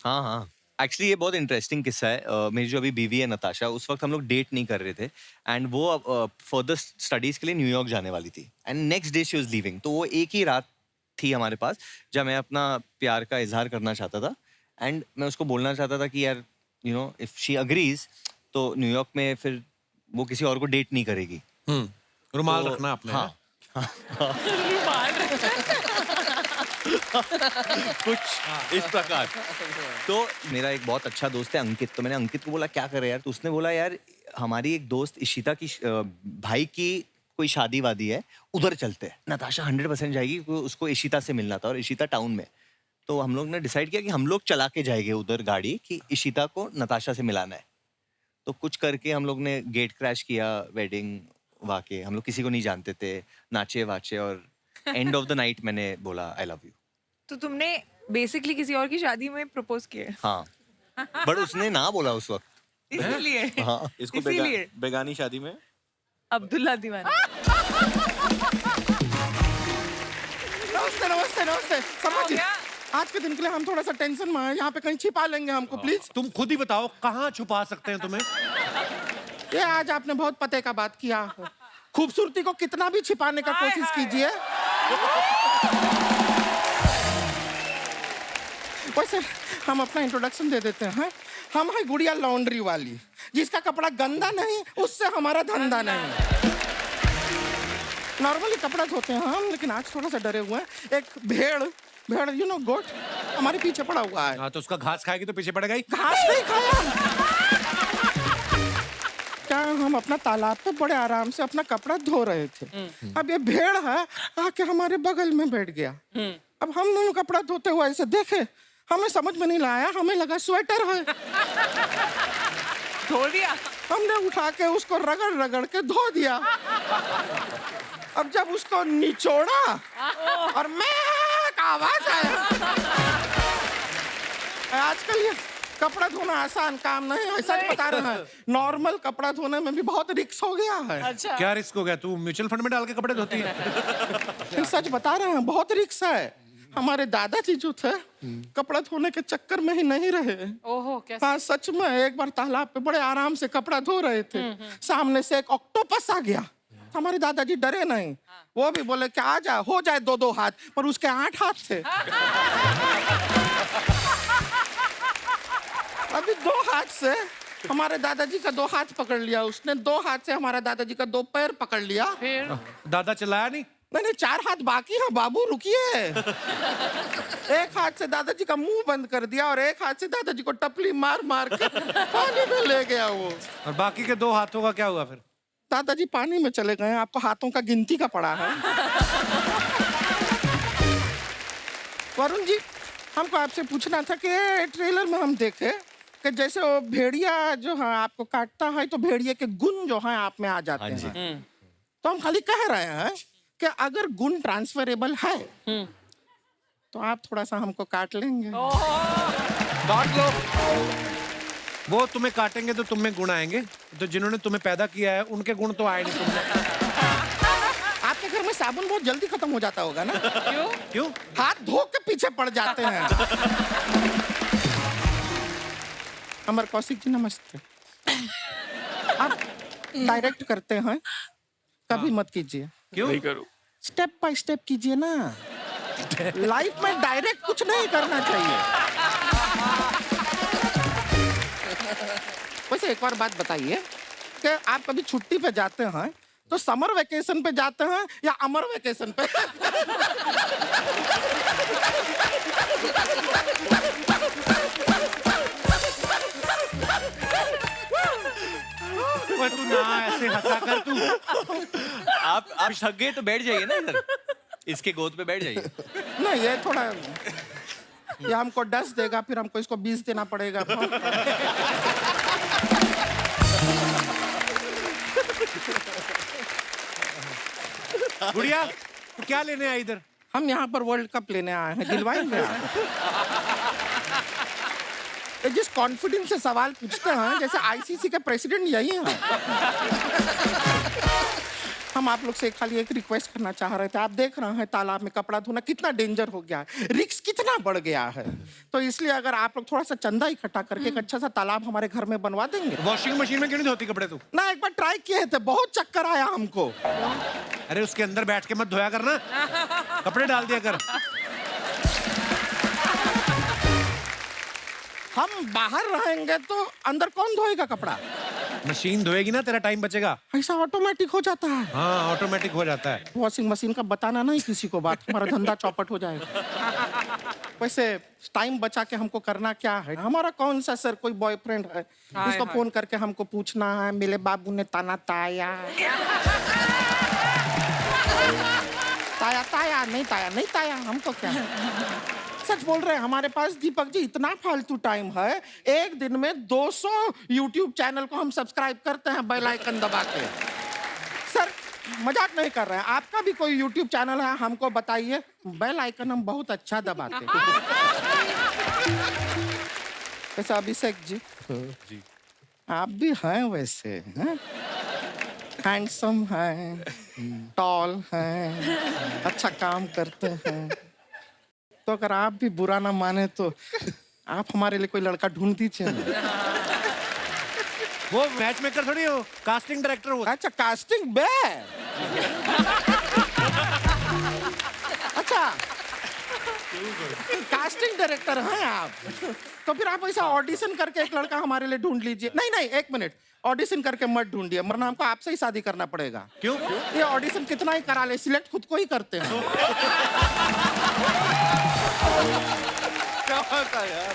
हाँ, एक्चुअली ये बहुत इंटरेस्टिंग किस्सा है। मेरी जो अभी बीवी है नताशा, उस वक्त हम लोग डेट नहीं कर रहे थे, एंड वो फर्दर स्टडीज के लिए न्यूयॉर्क जाने वाली थी, and next day she was leaving. तो वो एक ही रात थी हमारे पास जब मैं अपना प्यार का इजहार करना चाहता था, एंड मैं उसको बोलना चाहता था कि यार you know if she agrees तो न्यूयॉर्क में फिर वो किसी और को डेट नहीं करेगी।
रुमाल
तो-
रखना आपने।
हाँ। कुछ इस प्रकार। तो मेरा एक बहुत अच्छा दोस्त है अंकित, तो मैंने अंकित को बोला क्या करे यार, तो उसने बोला यार हमारी एक दोस्त इशिता की भाई की कोई शादी वादी है, उधर चलते हैं। नताशा 100% जाएगी, उसको इशिता से मिलना था और इशिता टाउन में। तो हम लोग ने डिसाइड किया कि हम लोग चला के जाएंगे उधर गाड़ी, कि इशिता को नताशा से मिलाना है। तो कुछ करके हम लोग ने गेट क्रैश किया, वेडिंग वाके, हम लोग किसी को नहीं जानते थे, नाचे वाचे, और एंड ऑफ द नाइट मैंने बोला आई लव यू।
तो तुमने बेसिकली किसी और की शादी में प्रपोज किया है?
हाँ, बट उसने ना बोला उस वक्त।
इसलिए
हाँ,
इसको
इसीलिए
बेगानी शादी में
अब्दुल्ला दीवाना।
नमस्ते नमस्ते नमस्ते समझ
गया?
आज के दिन के लिए हम थोड़ा सा टेंशन में हैं, यहाँ पे कहीं छिपा लेंगे हमको प्लीज।
तुम खुद ही बताओ कहाँ छुपा सकते हैं तुम्हें?
ये आज आपने बहुत पते का बात किया। खूबसूरती को कितना भी छिपाने का कोशिश कीजिए, वैसे हम अपना इंट्रोडक्शन दे देते हैं। हम है गुड़िया लॉन्ड्री वाली, जिसका कपड़ा गंदा नहीं, उससे हमारा धंधा नहीं। नॉर्मली कपड़ा धोते हैं हम, लेकिन आज थोड़ा सा डरे हुए हैं। एक भेड़ यू नो गोट हमारे पीछे पड़ा हुआ है।
हाँ, तो उसका घास खाएगी तो पीछे पड़ेगा ही।
घास नहीं खाया। क्या हम अपना तालाब पे बड़े आराम से अपना कपड़ा धो रहे थे, अब ये भेड़ है आके हमारे बगल में बैठ गया। अब हम दोनों कपड़ा धोते हुए ऐसे देखे, हमें समझ में नहीं लाया, हमें लगा स्वेटर है।
धो दिया।
हमने उठा के उसको रगड़ रगड़ के धो दिया। अब जब उसको निचोड़ा और मैं आवाज आया। आजकल ये कपड़ा धोना आसान काम नहीं है, सच बता रहे हैं। नॉर्मल कपड़ा धोने में भी बहुत रिस्क हो गया है।
अच्छा।
क्या रिस्क हो गया? तू म्यूचुअल फंड में डाल के कपड़े धोती है?
सच बता रहे हैं, बहुत रिस्क है। हमारे दादाजी जो थे कपड़ा धोने के चक्कर में ही नहीं रहे।
ओहो, कैसे?
हाँ सच में, एक बार तालाब पे बड़े आराम से कपड़ा धो रहे थे, सामने से एक ऑक्टोपस आ गया। हमारे दादाजी डरे नहीं, वो भी बोले कि आ जा, हो जाए 2-2 हाथ, पर उसके 8 हाथ थे। अभी 2 हाथ से हमारे दादाजी का 2 हाथ पकड़ लिया उसने, 2 हाथ से हमारा दादाजी का 2 पैर पकड़ लिया।
फिर
दादा चिल्लाया नहीं?
नहीं 4 हाथ बाकी है बाबू, रुकिए। एक हाथ से दादाजी का मुंह बंद कर दिया और एक हाथ से दादाजी को टपली मार मार के पानी में ले गया वो।
और बाकी के 2 हाथों का क्या हुआ फिर?
दादाजी पानी में चले गए। आपको हाथों का गिनती का पड़ा है। वरुण जी, हमको आपसे पूछना था कि ट्रेलर में हम देखे कि जैसे वो भेड़िया जो है आपको काटता है तो भेड़िए के गुण जो है आप में आ जाते हैं। तो हम खाली कह रहे हैं कि अगर गुण ट्रांसफरेबल है तो आप थोड़ा सा हमको काट लेंगे।
काट लो। वो तुम्हें काटेंगे तो तुम में गुण आएंगे, तो जिन्होंने तुम्हें पैदा किया है उनके गुण तो आए नहीं तुम में।
आपके घर में साबुन बहुत जल्दी खत्म हो जाता होगा ना?
क्यों?
हाथ धो के पीछे पड़ जाते हैं। अमर कौशिक जी नमस्ते। आप डायरेक्ट करते हैं, कभी मत कीजिए।
क्यों?
नहीं करूँ।
स्टेप बाय स्टेप कीजिए ना। लाइफ में डायरेक्ट कुछ नहीं करना चाहिए। वैसे एक और बात बताइए कि आप कभी छुट्टी पे जाते हैं तो समर वेकेशन पे जाते हैं या अमर वेकेशन पे?
ओए तू ना ऐसे हंसा कर तू।
आप थक गए तो बैठ जाइए ना इधर, इसके गोद पे बैठ जाइए।
नहीं ये थोड़ा, ये हमको 10 देगा, फिर हमको इसको 20 देना पड़ेगा।
गुड़िया, तू क्या लेने आई इधर?
हम यहाँ पर वर्ल्ड कप लेने आए हैं, दिलवाएंगे आप? ये जिस कॉन्फिडेंस से सवाल पूछते हैं जैसे आईसीसी के प्रेसिडेंट यही हैं। हम आप लोग से खाली एक रिक्वेस्ट करना चाह रहे थे। आप देख रहे हैं तालाब में कपड़ा धोना कितना डेंजर हो गया है, रिस्क कितना बढ़ गया है। तो इसलिए अगर आप लोग थोड़ा सा चंदा इकट्ठा करके एक अच्छा सा तालाब हमारे घर में बनवा देंगे।
वॉशिंग मशीन में क्यों नहीं धोती कपड़े तू?
ना एक बार ट्राई किए थे, बहुत चक्कर आया हमको।
अरे उसके अंदर बैठ के मत धोया करना, कपड़े डाल दिया कर।
हम बाहर रहेंगे तो अंदर कौन धोएगा कपड़ा?
मशीन धोएगी ना, तेरा टाइम बचेगा।
ऐसा ऑटोमेटिक हो जाता है।
हाँ, ऑटोमेटिक हो जाता है।
वॉशिंग मशीन का बताना नहीं किसी को बात, हमारा धंधा चौपट हो जाएगा। वैसे टाइम बचा के हमको करना क्या है? हमारा कौन सा सर कोई बॉयफ्रेंड है इसको फोन करके हमको पूछना है मेरे बाबू ने ताना ताया ताया ताया नहीं ताया नहीं ताया, हमको क्या? सच बोल रहे हैं, हमारे पास दीपक जी इतना फालतू टाइम है, एक दिन में 200 YouTube चैनल को हम सब्सक्राइब करते हैं बेल आइकन दबा के। सर मजाक नहीं कर रहे हैं, आपका भी कोई YouTube चैनल है हमको बताइए, बेल आइकन हम बहुत अच्छा दबाते हैं। वैसे अभिषेक जी,
जी
आप भी हैं वैसे, हैं? हैंडसम हैं, टॉल हैं, अच्छा काम करते हैं। तो अगर आप भी बुरा ना माने तो आप हमारे लिए कोई लड़का ढूंढ दीजिए।
वो मैच मेकर थोड़ी हो, कास्टिंग डायरेक्टर हो।
अच्छा कास्टिंग बे अच्छा कास्टिंग डायरेक्टर हैं आप। तो फिर आप ऐसा ऑडिशन करके एक लड़का हमारे लिए ढूंढ लीजिए। नहीं नहीं, एक मिनट, ऑडिशन करके मत ढूंढिए, वरना हमको आपसे ही शादी करना पड़ेगा।
क्यों?
ये ऑडिशन कितना ही करा ले, सिलेक्ट खुद को ही करते हैं।
क्या बात है यार।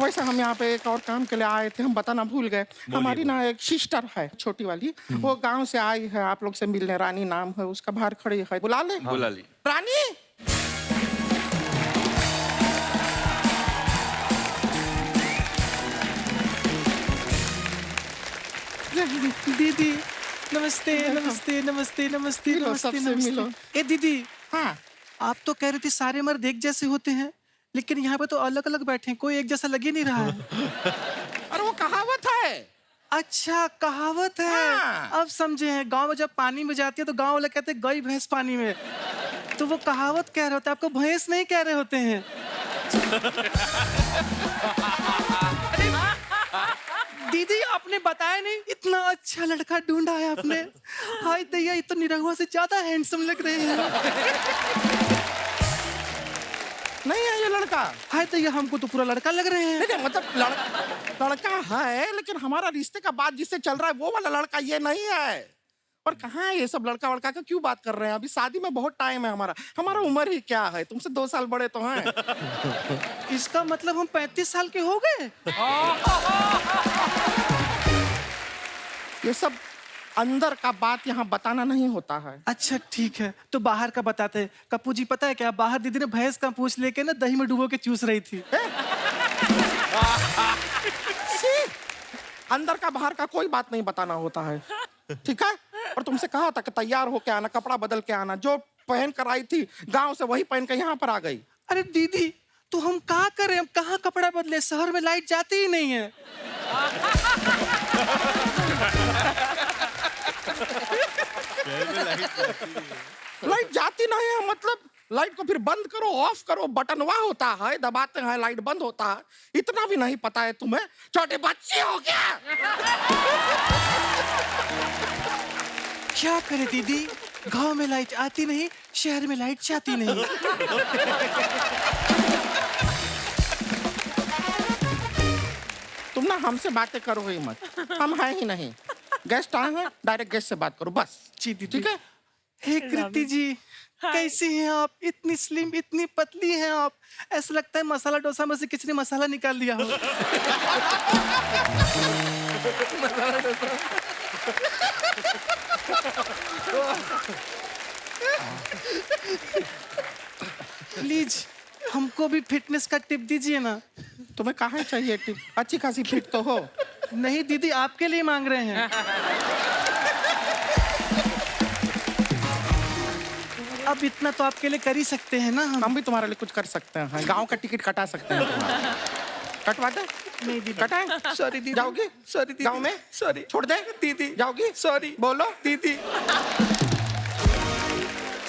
वैसे हम यहाँ पे एक और काम के लिए आए थे, हम बताना भूल गए। हमारी ना एक सिस्टर है छोटी वाली, वो गांव से आई है आप लोग से मिलने। रानी नाम है उसका, बाहर खड़ी है, बुला ले।
बुला ली।
रानी
दीदी नमस्ते नमस्ते नमस्ते नमस्ते
मिलो,
नमस्ते
सबसे मिलो।
नमस्ते। ए दीदी,
हाँ
आप तो कह रही थी सारे मर्द एक जैसे होते हैं, लेकिन यहाँ पे तो अलग अलग बैठे हैं, कोई एक जैसा लग ही नहीं रहा है।
अरे वो कहावत है।
अच्छा कहावत है।
हाँ।
अब समझे हैं, गांव में जब पानी में जाती है तो गांव वाले कहते हैं गई भैंस पानी में, तो वो कहावत कह रहे होते हैं, आपको भैंस नहीं कह रहे होते हैं। दीदी आपने बताया नहीं, इतना अच्छा लड़का ढूंढा है आपने। हाय दैया, ये तो निरहुआ से ज्यादा हैंडसम लग रहे हैं।
नहीं है ये लड़का।
हाय दैया, हमको तो पूरा लड़का लग रहे हैं।
नहीं मतलब लड़का है, लेकिन हमारा रिश्ते का बात जिससे चल रहा है वो वाला लड़का ये नहीं है। पर कहाँ है ये सब लड़का वड़का का क्यों बात कर रहे हैं? अभी शादी में बहुत टाइम है। हमारा उम्र ही क्या है, तुमसे 2 साल बड़े तो हैं।
इसका मतलब हम 35 साल के हो गए।
ये सब अंदर का बात यहाँ बताना नहीं होता है।
अच्छा ठीक है, तो बाहर का बताते हैं। कप्पू जी पता है क्या, बाहर दीदी ने भैंस का पूछ लेके ना दही में डुबो के चूस रही थी।
अंदर का बाहर का कोई बात नहीं बताना होता है, ठीक है? और तुमसे कहा था कि तैयार होके आना, कपड़ा बदल के आना। जो पहन कर आई थी गांव से वही पहन के यहाँ पर आ गई।
अरे दीदी, तो हम क्या करें, हम कहाँ कपड़ा बदले, शहर में लाइट जाती ही नहीं है।
लाइट जाती नहीं है मतलब लाइट को फिर बंद करो, ऑफ करो, बटनवा होता है, दबाते हैं लाइट बंद होता है। इतना भी नहीं पता है तुम्हें? छोटे बच्चे हो क्या?
क्या करे दीदी, गांव में लाइट आती नहीं, शहर में लाइट जाती नहीं।
तुम ना हमसे बातें करो ही मत, हम हैं ही नहीं। गेस्ट आए हैं, डायरेक्ट गेस्ट से बात करो बस।
जी दीदी।
ठीक है?
हे कृति जी, कैसी हैं आप? इतनी स्लिम, इतनी पतली हैं आप, ऐसा लगता है मसाला डोसा में से किसी ने मसाला निकाल लिया हो। प्लीज हमको भी फिटनेस का टिप दीजिए ना।
तुम्हें कहाँ चाहिए टिप? अच्छी खासी फिट तो हो।
नहीं दीदी, आपके लिए मांग रहे हैं। अब इतना तो आपके लिए कर ही सकते हैं ना
हम भी तुम्हारे लिए कुछ कर सकते हैं। गांव का टिकट कटा सकते हैं तुम्हारा। कटवा दे?
नहीं दीदी।
कटाए?
सॉरी दीदी।
जाओगी?
सॉरी दीदी।
गांव में?
सॉरी।
छोड़ दे?
दीदी।
जाओगी?
सॉरी।
बोलो।
दीदी।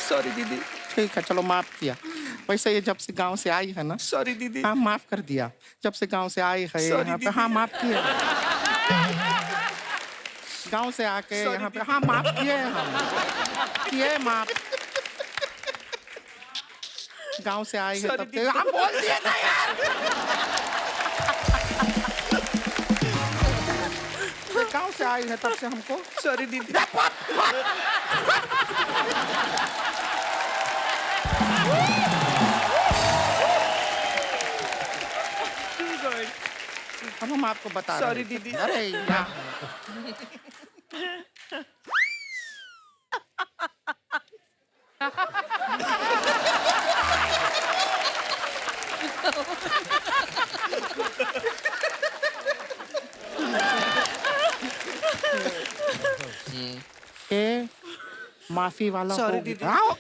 सॉरी दीदी।
ठीक है, चलो माफ किया। वैसे ये जब से गांव से आई है ना।
सॉरी दीदी।
हाँ माफ कर दिया। जब से गांव से आई है
Sorry,
यहाँ पे,
दीदी।
हाँ माफ किया। गांव से आके
Sorry,
यहाँ पे,
दीदी।
हाँ माफ किए हम। किए माफ। गांव से आई है
Sorry,
तब से।
दीदी।
हम बोल दिए ना यार। गांव से आई है तब से हमको।
सॉरी दीदी।
अब हम आपको बता रहे
Sorry,
हैं।
दीदी।
अरे यार। ए, माफी वाला
Sorry,
हो
दीदी।
गया। आओ।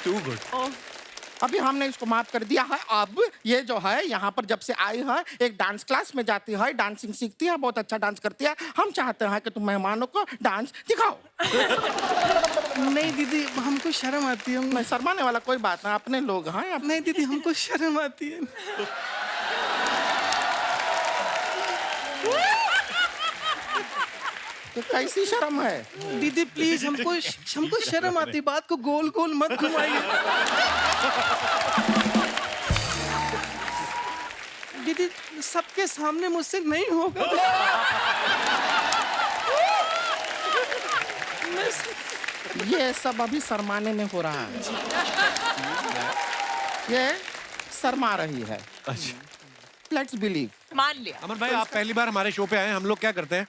Too good.
अभी हमने इसको माफ कर दिया है। अब ये जो है यहाँ पर जब से आई है एक डांस क्लास में जाती है, डांसिंग सीखती है, बहुत अच्छा डांस करती है। हम चाहते हैं कि तुम मेहमानों को डांस दिखाओ।
नहीं दीदी, हमको शर्म आती है।
मैं शर्माने वाला कोई बात ना, अपने लोग हैं।
नहीं दीदी, हमको शर्म आती है।
तो कैसी शर्म है?
दीदी प्लीज, हमको शर्म आती, बात को गोल गोल मत घुमाइए। दीदी सबके सामने मुझसे नहीं होगा।
ये सब अभी शर्माने में हो रहा है। ये शर्मा रही है। Let's believe.
मान लिया।
अमन भाई, आप पहली बार हमारे शो पे आए। हम लोग क्या करते हैं,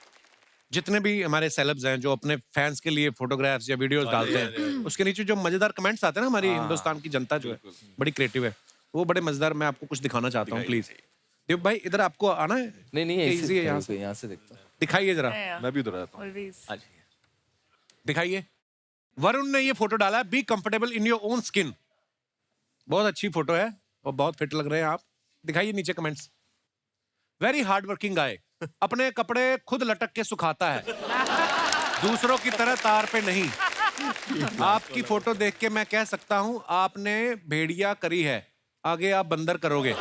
जितने भी हमारे सेलेब्स हैं जो अपने फैंस के लिए फोटोग्राफ्स या वीडियोस डालते हैं, उसके नीचे जो मजेदार कमेंट्स आते हैं ना, हमारी हिंदुस्तान की जनता जो है बड़ी क्रिएटिव है, वो बड़े मजेदार। मैं आपको कुछ दिखाना चाहता हूँ, प्लीज। देव भाई, इधर आपको आना है?
नहीं
easy है यहाँ
यहाँ से देखता हूँ।
दिखाइए जरा,
मैं भी उधर आता हूँ।
Always.
दिखाइए। वरुण ने ये फोटो डाला, be comfortable in your own skin. बहुत अच्छी फोटो है और बहुत फिट लग रहे हैं आप। दिखाइए नीचे कमेंट्स। वेरी हार्ड वर्किंग गाय, अपने कपड़े खुद लटक के सुखाता है, दूसरों की तरह तार पे नहीं। आपकी फोटो देख के मैं कह सकता हूँ आपने भेड़िया करी है, आगे आप बंदर करोगे।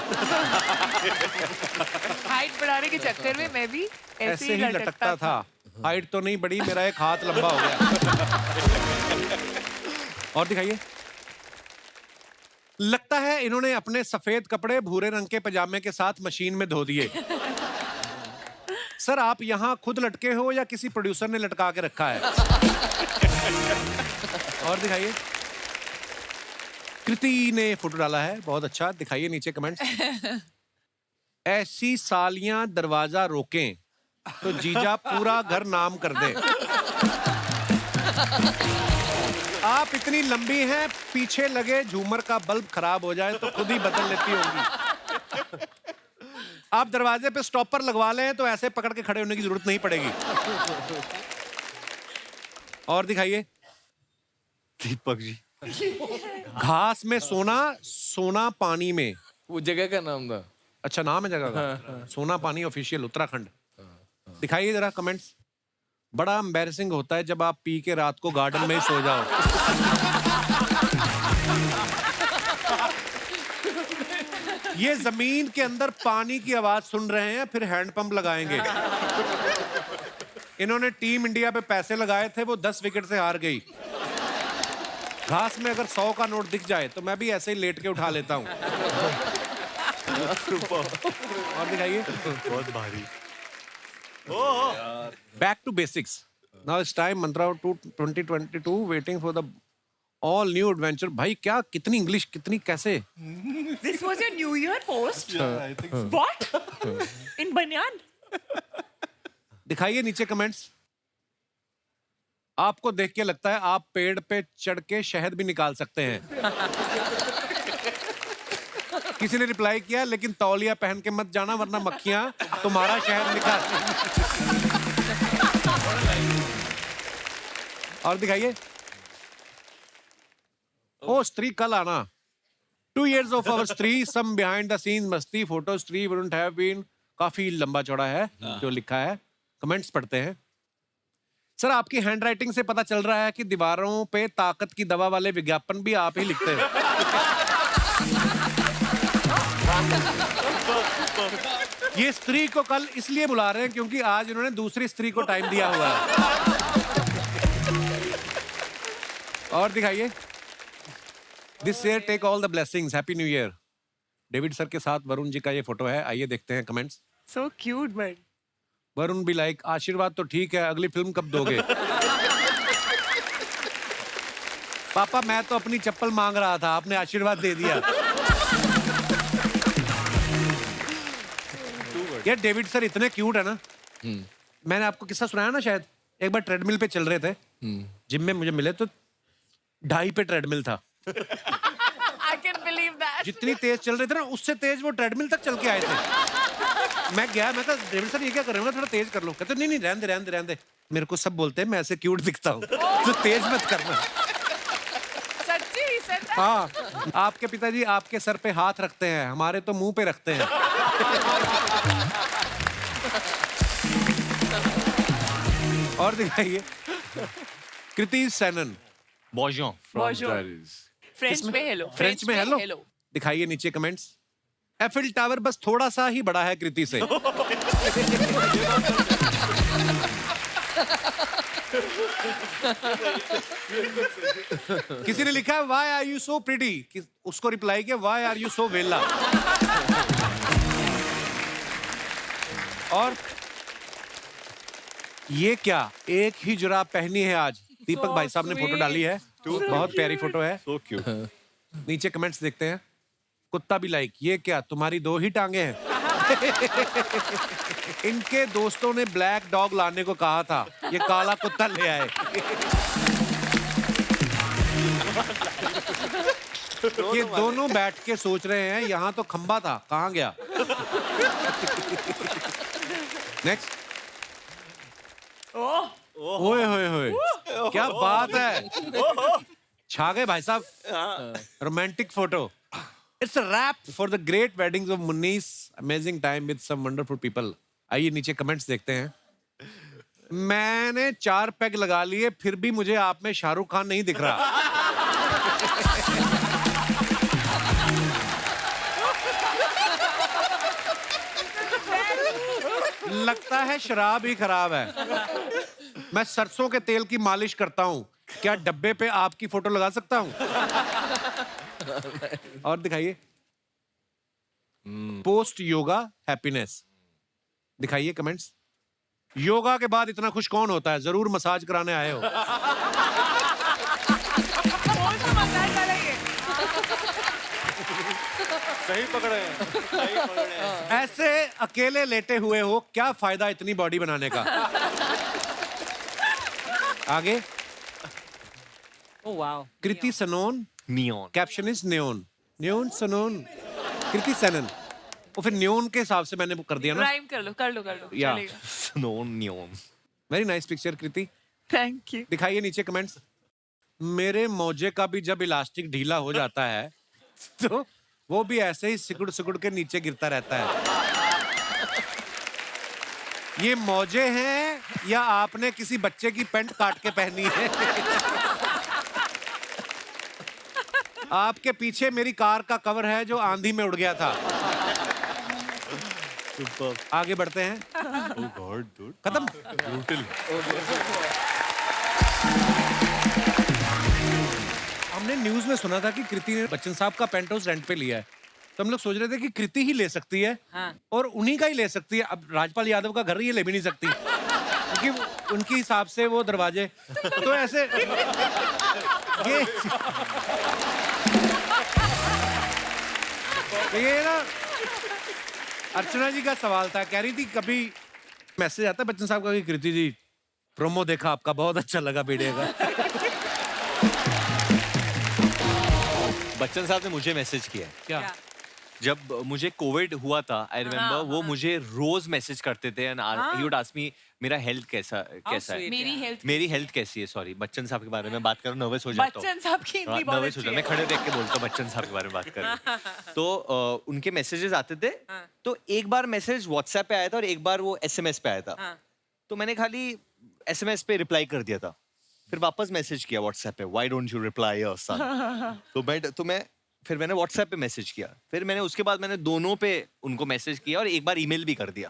हाइट बढ़ाने के चक्कर में मैं भी
ऐसे ही लटकता था। हाइट तो नहीं बढ़ी, मेरा एक हाथ लंबा हो गया। और दिखाइए। लगता है इन्होंने अपने सफेद कपड़े भूरे रंग के पजामे के साथ मशीन में धो दिए। सर, आप यहाँ खुद लटके हो या किसी प्रोड्यूसर ने लटका के रखा है? और दिखाइए। कृति ने फोटो डाला है, बहुत अच्छा। दिखाइए नीचे कमेंट्स। ऐसी सालियां दरवाजा रोकें तो जीजा पूरा घर नाम कर दे। आप इतनी लंबी हैं, पीछे लगे झूमर का बल्ब खराब हो जाए तो खुद ही बदल लेती होंगी। आप दरवाजे पे स्टॉपर लगवा लें तो ऐसे पकड़ के खड़े होने की जरूरत नहीं पड़ेगी। और दिखाइए।
दीपक जी,
घास में सोना, सोना पानी में।
वो जगह का नाम था।
अच्छा, नाम है जगह का? सोना पानी ऑफिशियल, उत्तराखंड। दिखाइए जरा कमेंट्स। बड़ा एम्बैरेसिंग होता है जब आप पी के रात को गार्डन में ही सो जाओ। ये जमीन के अंदर पानी की आवाज सुन रहे हैं, फिर हैंडपंप लगाएंगे। इन्होंने टीम इंडिया पे पैसे लगाए थे, वो 10 विकेट से हार गई। घास में अगर 100 का नोट दिख जाए तो मैं भी ऐसे ही लेट के उठा लेता हूँ। और दिखाइए।
बहुत भारी।
Back to basics. Now it's time Mantra 2022 waiting for the all new adventure. भाई क्या, कितनी इंग्लिश, कितनी कैसे?
This was your New Year post? What? In banyan?
दिखाइए नीचे कमेंट्स। आपको देख के लगता है आप पेड़ पे चढ़ के शहद भी निकाल सकते हैं। किसी ने रिप्लाई किया, लेकिन तौलिया पहन के मत जाना वरना मक्खियां तुम्हारा शहद निकाल। और दिखाइए। ओ स्त्री कल आना। 2 years of our स्त्री, some behind the scenes मस्ती फोटो स्त्री wouldn't have been। काफी लंबा चौड़ा है जो लिखा है। कमेंट्स पढ़ते हैं। सर, आपकी हैंडराइटिंग से पता चल रहा है कि दीवारों पे ताकत की दवा वाले विज्ञापन भी आप ही लिखते हैं। ये स्त्री को कल इसलिए बुला रहे हैं क्योंकि आज इन्होंने दूसरी स्त्री को टाइम दिया हुआ है। और दिखाइए। This year take all the blessings, happy new year. David sir के साथ वरुण जी का ये फोटो है, आइए देखते हैं comments.
So cute, but
Varun भी लाइक, आशीर्वाद तो ठीक है, अगली फिल्म कब दोगे? पापा मैं तो अपनी चप्पल मांग रहा था, आपने आशीर्वाद दे दिया। यार डेविड सर इतने क्यूट है ना। मैंने आपको किस्सा सुनाया ना शायद, एक बार ट्रेडमिल पे चल रहे थे, जिम में मुझे मिले तो 2.5 पे ट्रेडमिल था।
I can believe that.
जितनी तेज चल रहे थे ना, उससे तेज वो ट्रेडमिल तक चल के आए थे। मैं गया, मैं कहा डेविड सर ये क्या कर रहे हो, थोड़ा तेज कर लो। कहते नहीं नहीं रहने दे रहने दे रहने दे, मेरे को सब बोलते हैं मैं ऐसे क्यूट दिखता हूँ, तो तेज मत करना।
सच्ची, सच।
हाँ आपके पिताजी आपके सर पे हाथ रखते हैं, हमारे तो मुंह पे रखते हैं। और दिखाइए कृति सेनन,
बॉजों
Bonjour. फ्रेंच में हेलो।
फ्रेंच में हेलो। दिखाइए नीचे कमेंट्स। एफिल टावर बस थोड़ा सा ही बड़ा है कृति से। किसी ने लिखा है why are you so pretty, उसको रिप्लाई किया व्हाई आर यू सो वेला। और ये क्या, एक ही जुराब पहनी है आज। दीपक
So
भाई साहब ने फोटो
sweet.
डाली है, बहुत प्यारी फोटो है।
So cute.
नीचे कमेंट्स देखते हैं। कुत्ता भी लाइक, ये क्या तुम्हारी 2 ही टांगे हैं? इनके दोस्तों ने ब्लैक डॉग लाने को कहा था, ये काला कुत्ता ले आए। ये दोनों बैठ के सोच रहे हैं यहाँ तो खंबा था, कहाँ गया? नेक्स्ट। ओए होए होए, क्या बात है, छा गए भाई साहब। Romantic photo. It's a wrap for the great weddings of Munnis. Amazing time with some wonderful people. आइए नीचे कमेंट्स देखते हैं। मैंने 4 पैग लगा लिए, फिर भी मुझे आप में शाहरुख खान नहीं दिख रहा। लगता है शराब ही खराब है। मैं सरसों के तेल की मालिश करता हूँ, क्या डब्बे पे आपकी फोटो लगा सकता हूँ? और दिखाइए पोस्ट योगा हैप्पीनेस। दिखाइए कमेंट्स। योगा के बाद इतना खुश कौन होता है, जरूर मसाज कराने आए हो।
सही पकड़े हैं।
ऐसे अकेले लेटे हुए हो, क्या फायदा इतनी बॉडी बनाने का? आगे। Kriti Sanon,
neon.
Caption is neon. Neon Sanon, Kriti Sanon. और फिर न्योन के हिसाब से मैंने कर दिया ना।
राइम कर लो
या।
चलेगा।
Sanon neon.
Very nice picture Kriti.
Thank you.
दिखाइए नीचे कमेंट्स। मेरे मोजे का भी जब इलास्टिक ढीला हो जाता है तो वो भी ऐसे ही सिकुड़ सिकुड़ के नीचे गिरता रहता है। ये मोजे हैं या आपने किसी बच्चे की पैंट काट के पहनी है? आपके पीछे मेरी कार का कवर है जो आंधी में उड़ गया था। आगे बढ़ते हैं। खत्म। हमने न्यूज में सुना था कि कृति ने बच्चन साहब का पेंट हाउस रेंट पे लिया है, तो हम लोग सोच रहे थे कि कृति ही ले सकती है। और उन्हीं का ही ले सकती है। अब राजपाल यादव का घर ये ले भी नहीं सकती, क्योंकि उनके हिसाब से वो दरवाजे तो ऐसे ये ना अर्चना जी का सवाल था, कह रही थी कभी मैसेज आता है बच्चन साहब का कि कृति जी प्रोमो देखा आपका, बहुत अच्छा लगा वीडियो का।
बच्चन साहब ने मुझे मैसेज किया है।
क्या?
जब मुझे कोविड हुआ था, आई रिमेम्बर वो मुझे रोज मैसेज करते थे and he would ask me मेरा हेल्थ कैसा है, मेरी हेल्थ कैसी है। सॉरी, बच्चन साहब के बारे में बात करूं, नर्वस हो जाता हूं।
बच्चन साहब की हिंदी बहुत
नर्वस हो जाता, मैं खड़े देख के बोलता हूं बच्चन साहब के बारे में बात कर रहे हैं। तो उनके मैसेजेस आते थे। तो एक बार मैसेज व्हाट्सएप पे आया था और एक बार वो एसएमएस पे आया था। तो मैंने खाली एसएमएस पे रिप्लाई कर दिया था, फिर वापस मैसेज किया व्हाट्सएप पे, why don't you reply your son. तो मैं फिर मैंने व्हाट्सएप पे मैसेज किया, फिर मैंने उसके बाद मैंने दोनों पे उनको मैसेज किया और एक बार ईमेल भी कर दिया।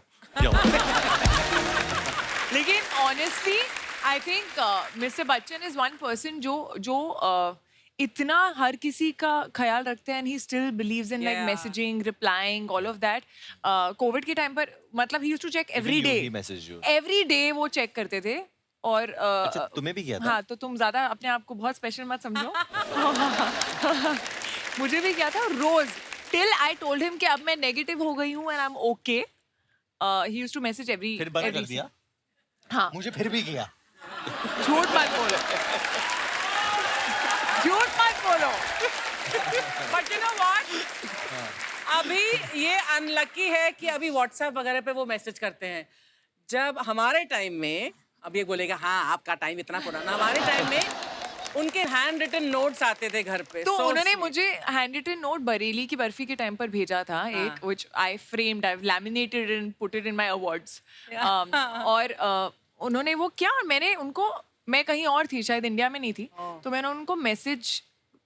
लेकिन honestly I think mister Bachchan is one person जो इतना हर किसी का ख्याल रखते हैं and he still believes in like messaging, replying, all of that. Covid के टाइम पर मतलब he used to check every day वो चेक करते थे। और
अच्छा, तुम्हें भी किया था?
हाँ, तो तुम ज्यादा अपने आप को बहुत स्पेशल मत समझो। मुझे भी किया था रोज, टिल आई टोल्ड हिम कि अब मैं नेगेटिव हो गई हूँ and I am okay. He used to message every.
फिर बंद कर दिया?
हाँ,
मुझे फिर भी किया।
झूठ मत बोलो, झूठ मत बोलो।
बट यू नो व्हाट, अभी ये अनलकी है कि अभी व्हाट्सएप वगैरह पे वो मैसेज करते हैं। जब हमारे टाइम में, अब ये बोलेगा हाँ आपका टाइम इतना पुराना, हमारे टाइम में उनके हैंड रिटन नोट्स आते थे घर पे
तो
So
उन्होंने
sweet.
मुझे हैंड रिटन नोट बरेली की बर्फी के टाइम पर भेजा था एक which I framed I laminated and put it in my awards और उन्होंने वो किया और मैंने उनको मैं कहीं और थी शायद इंडिया में नहीं थी तो मैंने उनको मैसेज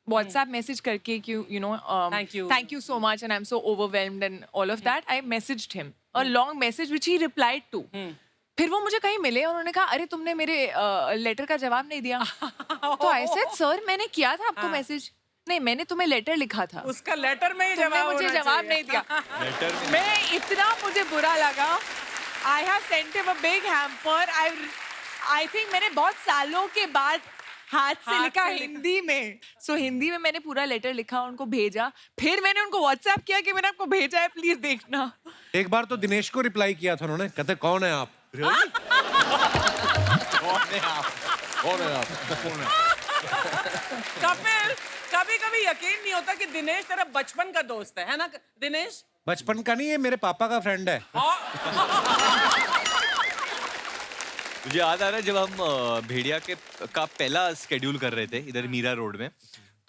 व्हाट्सएप मैसेज करके कि you know thank you so much and I am so overwhelmed and all of that I messaged him a long message which he replied to फिर वो मुझे कहीं मिले और उन्होंने कहा अरे तुमने मेरे लेटर का जवाब नहीं दिया तो आई सेड सर मैंने किया था आपको मैसेज नहीं मैंने तुम्हें लेटर लिखा था
उसका लेटर में ही
तुमने
जवाब
मुझे
होना
जवाब
चाहिए।
नहीं दिया मैं इतना मुझे बुरा लगा I have sent him a big hamper I think मैंने बहुत सालों के बाद हाथ से लिखा हिंदी में सो हिंदी में मैंने पूरा लेटर लिखा उनको भेजा फिर मैंने उनको व्हाट्सएप किया कि मैंने आपको भेजा है प्लीज देखना
एक बार तो दिनेश को रिप्लाई किया था उन्होंने, कहते कौन है आप?
कपिल कभी कभी यकीन नहीं होता कि दिनेश तेरा बचपन का दोस्त है ना दिनेश?
बचपन का नहीं, ये मेरे पापा का फ्रेंड है।
मुझे याद आ रहा है जब हम भेड़िया का पहला स्केड्यूल कर रहे थे इधर मीरा रोड में,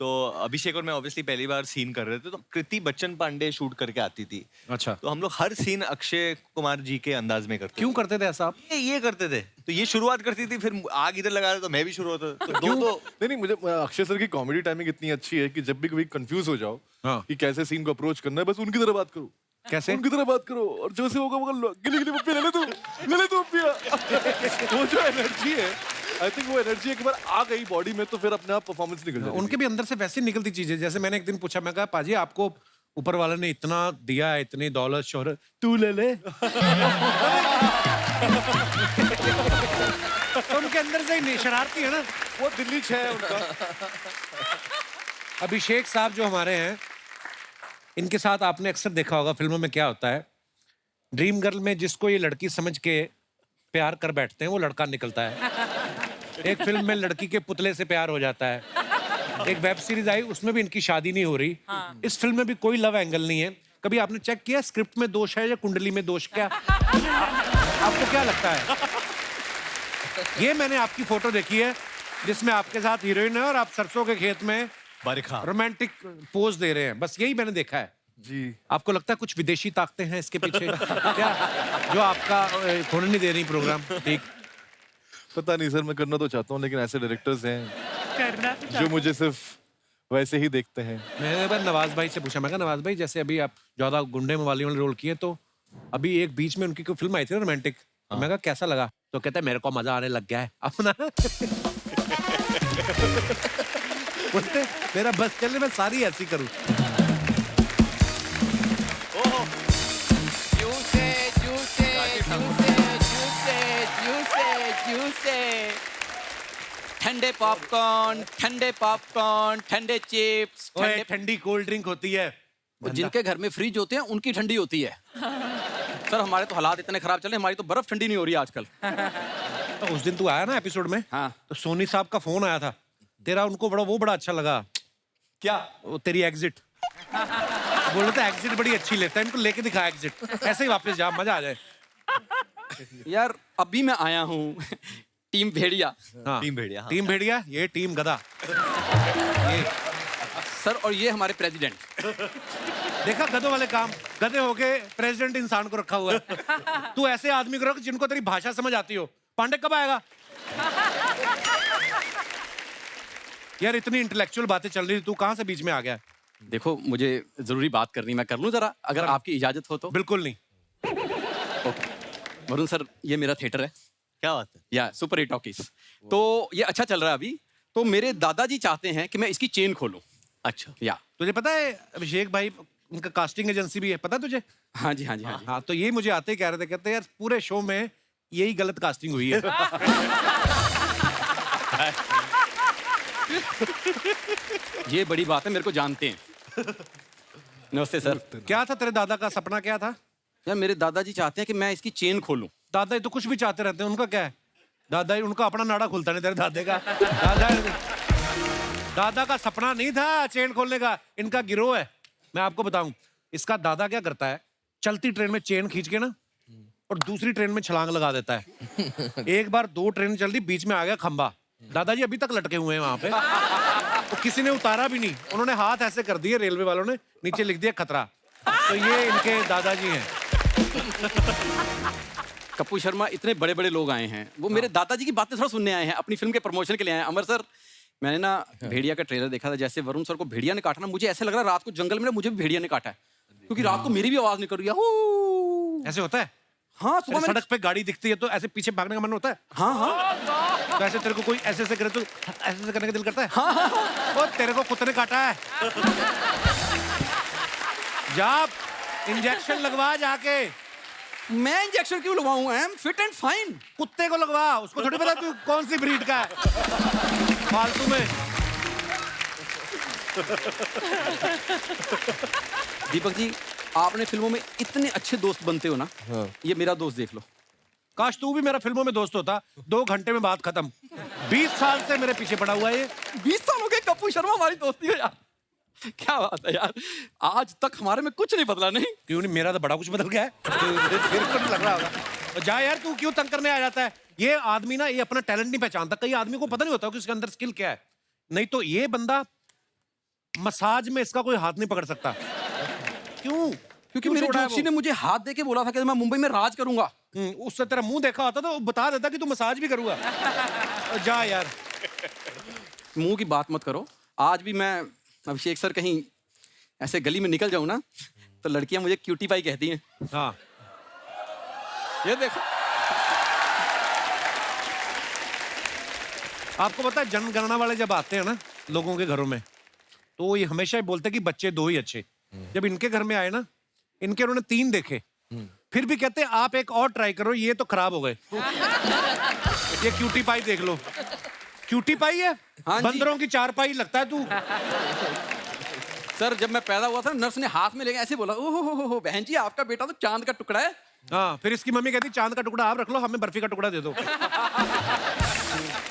तो अभिषेक और मैं ऑब्वियसली पहली बार सीन कर रहे थे, तो कृति बच्चन पांडे शूट करके आती थी।
अच्छा,
तो हम लोग हर सीन अक्षय कुमार जी के अंदाज में करते
क्यों करते थे ऐसा आप?
ये करते थे, तो ये शुरुआत करती थी, फिर आग इधर लगा रहा तो मैं भी शुरू होता, तो दो तो
नहीं, मुझे अक्षय सर की कॉमेडी टाइमिंग इतनी अच्छी है कि जब भी कभी कंफ्यूज हो जाओ कि कैसे सीन को अप्रोच करना है, बस उनकी तरह बात करो।
कैसे?
उनकी तरह बात करो और जो से होगा वो गिली गिली पप्पी ले ले तू पिया। वो जो एनर्जी है, आई थिंक वो एनर्जी एक बार आ गई बॉडी में तो फिर अपने आप परफॉर्मेंस निकल जाती है।
उनके भी अंदर से वैसी निकलती चीजें, जैसे मैंने एक दिन पूछा, मैं कहा पाजी आपको ऊपर वाले ने इतना दिया है, इतनी दौलत शोहरत, तू ले ले। तो उनके अंदर से ही शरारती है ना,
वो दिल्ली 6 है उनका।
अभिषेक साहब जो हमारे हैं, इनके साथ आपने अक्सर देखा होगा फिल्मों में क्या होता है, ड्रीम गर्ल में जिसको ये लड़की समझ के प्यार कर बैठते हैं वो लड़का निकलता है। एक फिल्म में लड़की के पुतले से प्यार हो जाता है। एक वेब सीरीज आई उसमें भी इनकी शादी नहीं हो रही। इस फिल्म में भी कोई लव एंगल नहीं है। कभी आपने चेक किया स्क्रिप्ट में दोष है या कुंडली में दोष? क्या आपको क्या लगता है? ये मैंने आपकी फोटो देखी है जिसमें आपके साथ हीरोइन है और आप सरसों के खेत में
बरखा
रोमांटिक पोज दे रहे हैं, बस यही मैंने देखा है
जी।
आपको लगता है कुछ विदेशी ताकतें हैं इसके पीछे क्या, जो आपका होने नहीं दे रही प्रोग्राम? ठीक,
पता नहीं सर, मैं करना तो चाहता हूँ लेकिन ऐसे डायरेक्टर्स हैं
करना
जो मुझे सिर्फ वैसे ही देखते हैं।
मैंने एक बार नवाज भाई से पूछा, मैं कहा नवाज भाई जैसे अभी आप 14 गुंडे मवाली वाले रोल किए, तो अभी एक बीच में उनकी कोई फिल्म आई थी रोमांटिक, तो मैं कहा कैसा लगा? तो कहते हैं मेरे को मजा आने लग गया है अपना। बोलते मेरा बस चले, मैं सारी ऐसी करूं।
ठंडे पॉपकॉर्न, ठंडे चिप्स,
ओए, ठंडी कोल्ड ड्रिंक होती है,
जिनके घर में फ्रिज होते हैं उनकी ठंडी होती है। सर हमारे तो हालात इतने खराब चल रहे हैं, हमारी तो बर्फ ठंडी नहीं हो रही आजकल।
तो उस दिन तू आया ना एपिसोड में,
हाँ।
तो सोनी साहब का फोन आया था तेरा, उनको बड़ा अच्छा लगा।
क्या?
वो तेरी एग्जिट। बोल रहे थे एग्जिट बड़ी अच्छी लेता है, इनको लेके दिखा एग्जिट, ऐसे ही वापस जा, मजा आ जाए।
यार अभी मैं आया हूँ टीम भेड़िया।
हाँ,
टीम भेड़िया, हाँ।
टीम भेड़िया, ये टीम गधा। ये
सर और ये हमारे प्रेसिडेंट।
देखा गधों वाले काम, गधे होके प्रेसिडेंट इंसान को रखा हुआ है। तू ऐसे आदमी को रख जिनको तेरी भाषा समझ आती हो। पांडे कब आएगा? यार इतनी इंटेलेक्चुअल बातें चल रही थी, तू कहां से बीच में आ गया?
देखो मुझे जरूरी बात करनी, मैं कर लूं जरा, अगर आपकी इजाजत हो तो।
बिल्कुल नहीं।
ओके वरुण सर, ये मेरा थिएटर है।
क्या बात है?
या सुपर हिट टॉकीज। तो ये अच्छा चल रहा है अभी, तो मेरे दादाजी चाहते हैं कि मैं इसकी चेन खोलूं।
अच्छा,
या
तुझे पता है अभिषेक भाई उनका कास्टिंग एजेंसी भी है, पता है तुझे?
हाँ जी हाँ जी हाँ जी।
हाँ, तो ये मुझे आते ही कह रहे थे, कहते यार पूरे शो में यही गलत कास्टिंग हुई है।
ये बड़ी बात है, मेरे को जानते हैं। नमस्ते सर।
क्या था तेरे दादा का सपना, क्या था?
यार मेरे दादाजी चाहते हैं कि मैं इसकी चेन खोलूं।
दादा तो कुछ भी चाहते रहते हैं, उनका क्या है? दादा उनका अपना नाड़ा खुलता नहीं, तेरे दादे का। दादा का सपना नहीं था चेन खोलने का, इनका गिरोह है। मैं आपको बताऊं, इसका दादा क्या करता है, चलती ट्रेन में चेन खींच के ना और दूसरी ट्रेन में छलांग लगा देता है। एक बार 2 ट्रेन चल रही, बीच में आ गया खंबा, दादाजी अभी तक लटके हुए हैं वहां पे। तो किसी ने उतारा भी नहीं, उन्होंने हाथ ऐसे कर दिए रेलवे वालों ने, नीचे लिख दिया खतरा। तो ये इनके दादाजी हैं।
कपूर शर्मा, इतने बड़े बड़े लोग आए हैं, वो मेरे दादाजी की बातें थोड़ा सुनने आए हैं, अपनी फिल्म के प्रमोशन के लिए आए हैं। अमर सर, मैंने ना भेड़िया का ट्रेलर देखा था, जैसे वरुण सर को भेड़िया ने काटा ना, मुझे ऐसे लग रहा है रात को जंगल में ना मुझे भी भेड़िया ने काटा है, क्योंकि रात को मेरी भी आवाज निकल रही है।
ऐसे होता है?
हाँ, सुबह
अरे सड़क पे गाड़ी दिखती है तो ऐसे पीछे भागने का मन होता है?
हाँ हाँ।
तो ऐसे तेरे को कोई ऐसे ऐसे करे तो ऐसे ऐसे करने का दिल करता है? हाँ। और तेरे को कुत्ते ने काटा है, जा इंजेक्शन लगवा जाके।
मैं इंजेक्शन क्यों लगवाऊं? I am fit and fine.
कुत्ते को लगवा, उसको थोड़ी पता तू कौन सी ब्रीड का है फालतू में।
दीपक जी, आपने फिल्मों में इतने अच्छे दोस्त बनते हो ना। हाँ। ये मेरा दोस्त देख लो।
काश तू भी मेरा फिल्मों में दोस्त होता। 2 घंटे में बात खत्म। 20 साल से मेरे पीछे पड़ा हुआ है ये।
20 साल हो गए कपूर शर्मा हमारी दोस्ती है यार। क्या बात है यार, आज तक हमारे में कुछ नहीं बदला। नहीं
क्यों नहीं, मेरा तो बड़ा कुछ बदल गया है। तेरे को नहीं लग रहा होगा। तो जा यार, तू क्यों तंग करने आ जाता है? ये आदमी ना, ये अपना टैलेंट नहीं पहचानता। कई आदमी को पता नहीं होता कि उसके अंदर स्किल क्या है। नहीं तो ये बंदा मसाज में इसका कोई हाथ नहीं पकड़ सकता। क्यों?
क्योंकि मेरे जोशी ने मुझे हाथ देके बोला था कि मैं मुंबई में राज करूंगा।
उससे तेरा मुंह देखा होता तो बता देता कि तू मसाज भी करूंगा। जा यार,
मुंह की बात मत करो। आज भी मैं अभिषेक सर कहीं ऐसे गली में निकल जाऊं ना, तो लड़कियां मुझे क्यूटी पाई कहती हैं।
हाँ,
ये देखो।
आपको पता है जनगणना वाले जब आते हैं ना लोगों के घरों में, तो ये हमेशा ही बोलते हैं कि बच्चे 2 ही अच्छे। जब इनके घर में आए ना, इनके उन्होंने 3 देखे, फिर भी कहते हैं आप एक और ट्राई करो, ये तो खराब हो गए। ये क्यूटी पाई देख लो। क्यूटी पाई है?
हाँ जी।
बंदरों की 4 पाई लगता है तू।
सर, जब मैं पैदा हुआ था नर्स ने हाथ में लेके ऐसे बोला, ओहो बहन जी आपका बेटा तो चांद का टुकड़ा है।
हाँ, फिर इसकी मम्मी कहती चांद का टुकड़ा आप रख लो, हमें बर्फी का टुकड़ा दे दो।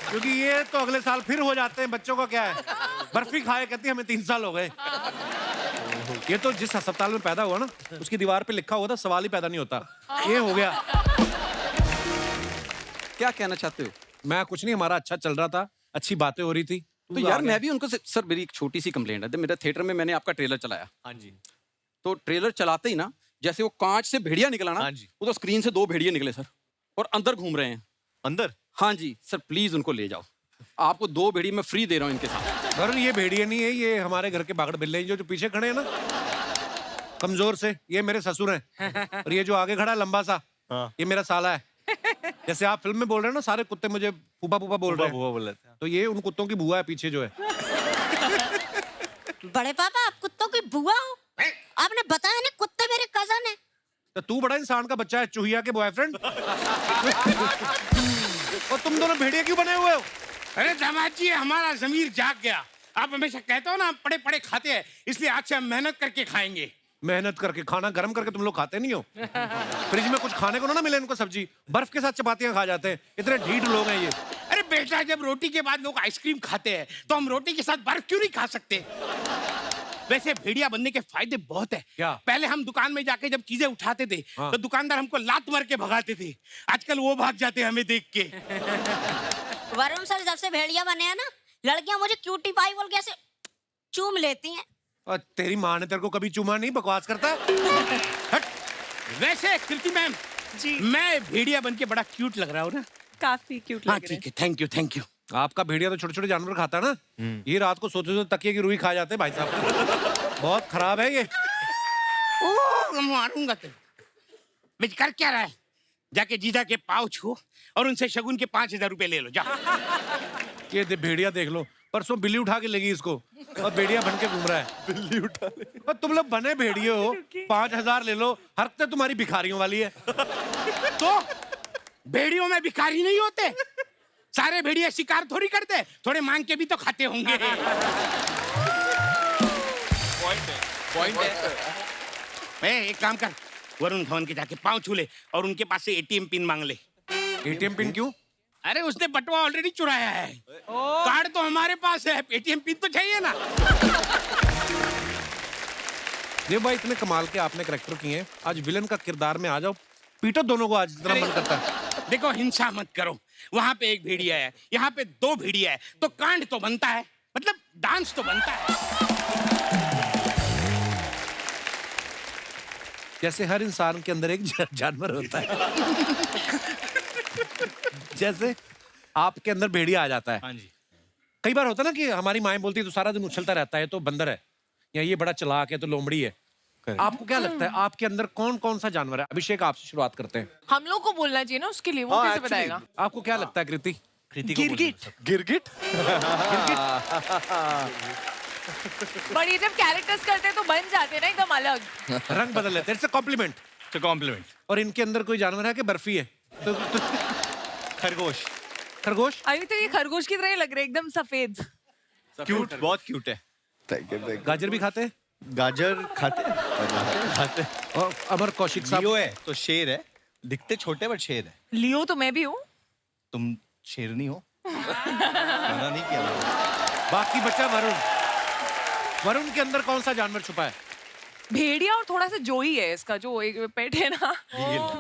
क्योंकि ये तो अगले साल फिर हो जाते हैं। बच्चों का क्या है, बर्फी खाए, कहती हमें 3 साल हो गए। ये तो जिस अस्पताल में पैदा हुआ ना, उसकी दीवार पे लिखा हुआ था सवाल ही पैदा नहीं होता। ये हो गया।
क्या कहना चाहते हो?
मैं कुछ नहीं, हमारा अच्छा चल रहा था, अच्छी बातें हो रही थी।
तो यार मैं भी उनको सर, मेरी एक छोटी सी कंप्लेंट है। मेरे थिएटर में मैंने आपका ट्रेलर चलाया।
हाँ जी।
तो ट्रेलर चलाते ही ना, जैसे वो कांच से भेड़िया निकला ना,
हाँ जी।
वो तो स्क्रीन से 2 भेड़िए निकले सर, और अंदर घूम रहे हैं।
अंदर?
हाँ जी सर, प्लीज उनको ले जाओ। आपको 2 भेड़िए मैं फ्री दे रहा हूँ इनके साथ।
अरे ये भेड़िए नहीं है, ये हमारे घर के बागड़ बिल्ले हैं जो पीछे खड़े हैं ना, कमजोर से। ये मेरे ससुर हैं। और ये जो आगे खड़ा है लंबा सा, ये मेरा साला है। जैसे आप फिल्म में बोल रहे हैं ना, सारे कुत्ते मुझे फूफा फूफा बोल रहे हैं, तो ये उन कुत्तों की बुआ है पीछे जो है।
बड़े पापा, आप कुत्तों की बुआ हो? आपने बताया ना कुत्ते मेरे कजन है।
तो तू बड़ा इंसान का बच्चा है, चूहिया के बॉयफ्रेंड। और तुम दोनों भेड़िया क्यों बने हुए हो?
अरे दामाद जी, हमारा जमीर जाग गया। आप हमेशा कहते हो ना हम पड़े पड़े खाते हैं, इसलिए आज से हम मेहनत करके खाएंगे।
मेहनत करके? खाना गर्म करके तुम लोग खाते नहीं हो? फ्रिज में कुछ खाने को ना मिले इनको, सब्जी बर्फ के साथ चपातियां खा जाते हैं। इतने ढीठ लोग हैं ये।
अरे बेटा, जब रोटी के बाद लोग आइसक्रीम खाते हैं तो हम रोटी के साथ बर्फ क्यों नहीं खा सकते? वैसे भेड़िया बनने के फायदे बहुत है।
क्या?
पहले हम दुकान में जाके जब चीजें उठाते थे,
हाँ।
तो दुकानदार हमको लात मार के भगाते थे। आजकल वो भाग जाते हैं हमें देख के।
वरुण सर, जब से भेड़िया बने हैं ना, लड़कियां मुझे क्यूटी पाई बोल के ऐसे चूम लेती हैं।
और तेरी माँ ने तेरे को कभी चूमा नहीं? बकवास करता है। हट।
वैसे कृति मैम
जी,
मैं भेड़िया बन के बड़ा क्यूट लग रहा हूँ ना?
काफी क्यूट
हाँ
लग रहे
ठीक है, थैंक यू थैंक यू।
आपका भेड़िया तो छोटे छोटे जानवर खाता है ना, ये रात को सोते सोते तकिए की रुई खा जाते हैं भाई साहब। बहुत खराब है ये।
ओह, मारूंगा तेरे। मैं कर क्या रहा है? जाके जीजा के पाँव छू और उनसे शगुन के 5000 रुपए ले लो, जा।
ये भेड़िया देख लो, परसों बिल्ली उठा के लेगी इसको, और भेड़िया बन के घूम रहा है।
बिल्ली उठा ले।
और तुम लोग बने भेड़िए हो, 5000 ले लो। हरकतें तुम्हारी भिखारियों वाली है।
तो भेड़ियों में भिखारी नहीं होते? सारे भेड़िए शिकार थोड़ी करते, थोड़े मांग के भी तो खाते होंगे।
पॉइंट है।
एक काम कर, वरुण धवन के जाके पाँव छू ले और उनके पास से एटीएम पिन मांग ले।
एटीएम पिन क्यों?
अरे उसने बटुआ ऑलरेडी चुराया है। कार्ड तो हमारे पास है, एटीएम पिन तो चाहिए ना।
देव भाई, इतने कमाल के आपने कैरेक्टर किए हैं, आज विलन का किरदार में आ जाओ, पीटो दोनों को आज, जितना मन करता है।
देखो, हिंसा मत करो। वहां पे एक भेड़िया है, यहाँ पे 2 भेड़िया है, तो कांड तो बनता है, मतलब डांस तो बनता है।
जैसे हर इंसान के अंदर एक जानवर होता है। जैसे आपके अंदर भेड़िया आ जाता है।
हाँ जी।
कई बार होता है ना कि हमारी माएं बोलती है तो सारा दिन उछलता रहता है तो बंदर है, या ये बड़ा चालाक है तो लोमड़ी है। आपको क्या लगता है आपके अंदर कौन कौन सा जानवर है? अभिषेक, आपसे शुरुआत करते हैं।
हम लोग को बोलना चाहिए ना उसके लिए, वो कैसे बताएगा?
आपको क्या लगता है कृति?
गिरगिट। गिरगिट।
बट ये जब कैरेक्टर्स करते हैं तो बन जाते हैं ना एकदम अलग,
रंग बदल लेते हैं। It's a compliment.
तो कॉम्प्लीमेंट।
और इनके अंदर कोई जानवर है कि बर्फी है? तो
खरगोश।
खरगोश
अभी तो ये खरगोश की तरह ही लग रहे हैं, एकदम सफेद।
क्यूट, बहुत क्यूट है।
गाजर भी खाते हैं?
गाजर खाते।
और अमर कौशिक साहब
लियो है तो शेर है, दिखते छोटे बट शेर है।
लियो तो मैं भी हूँ।
तुम शेरनी हो। मना नहीं किया मैंने।
बाकी बचा वरुण। वरुण के अंदर कौन सा जानवर छुपा है?
भेड़िया और थोड़ा सा जोई है इसका, जो एक पेट है ना,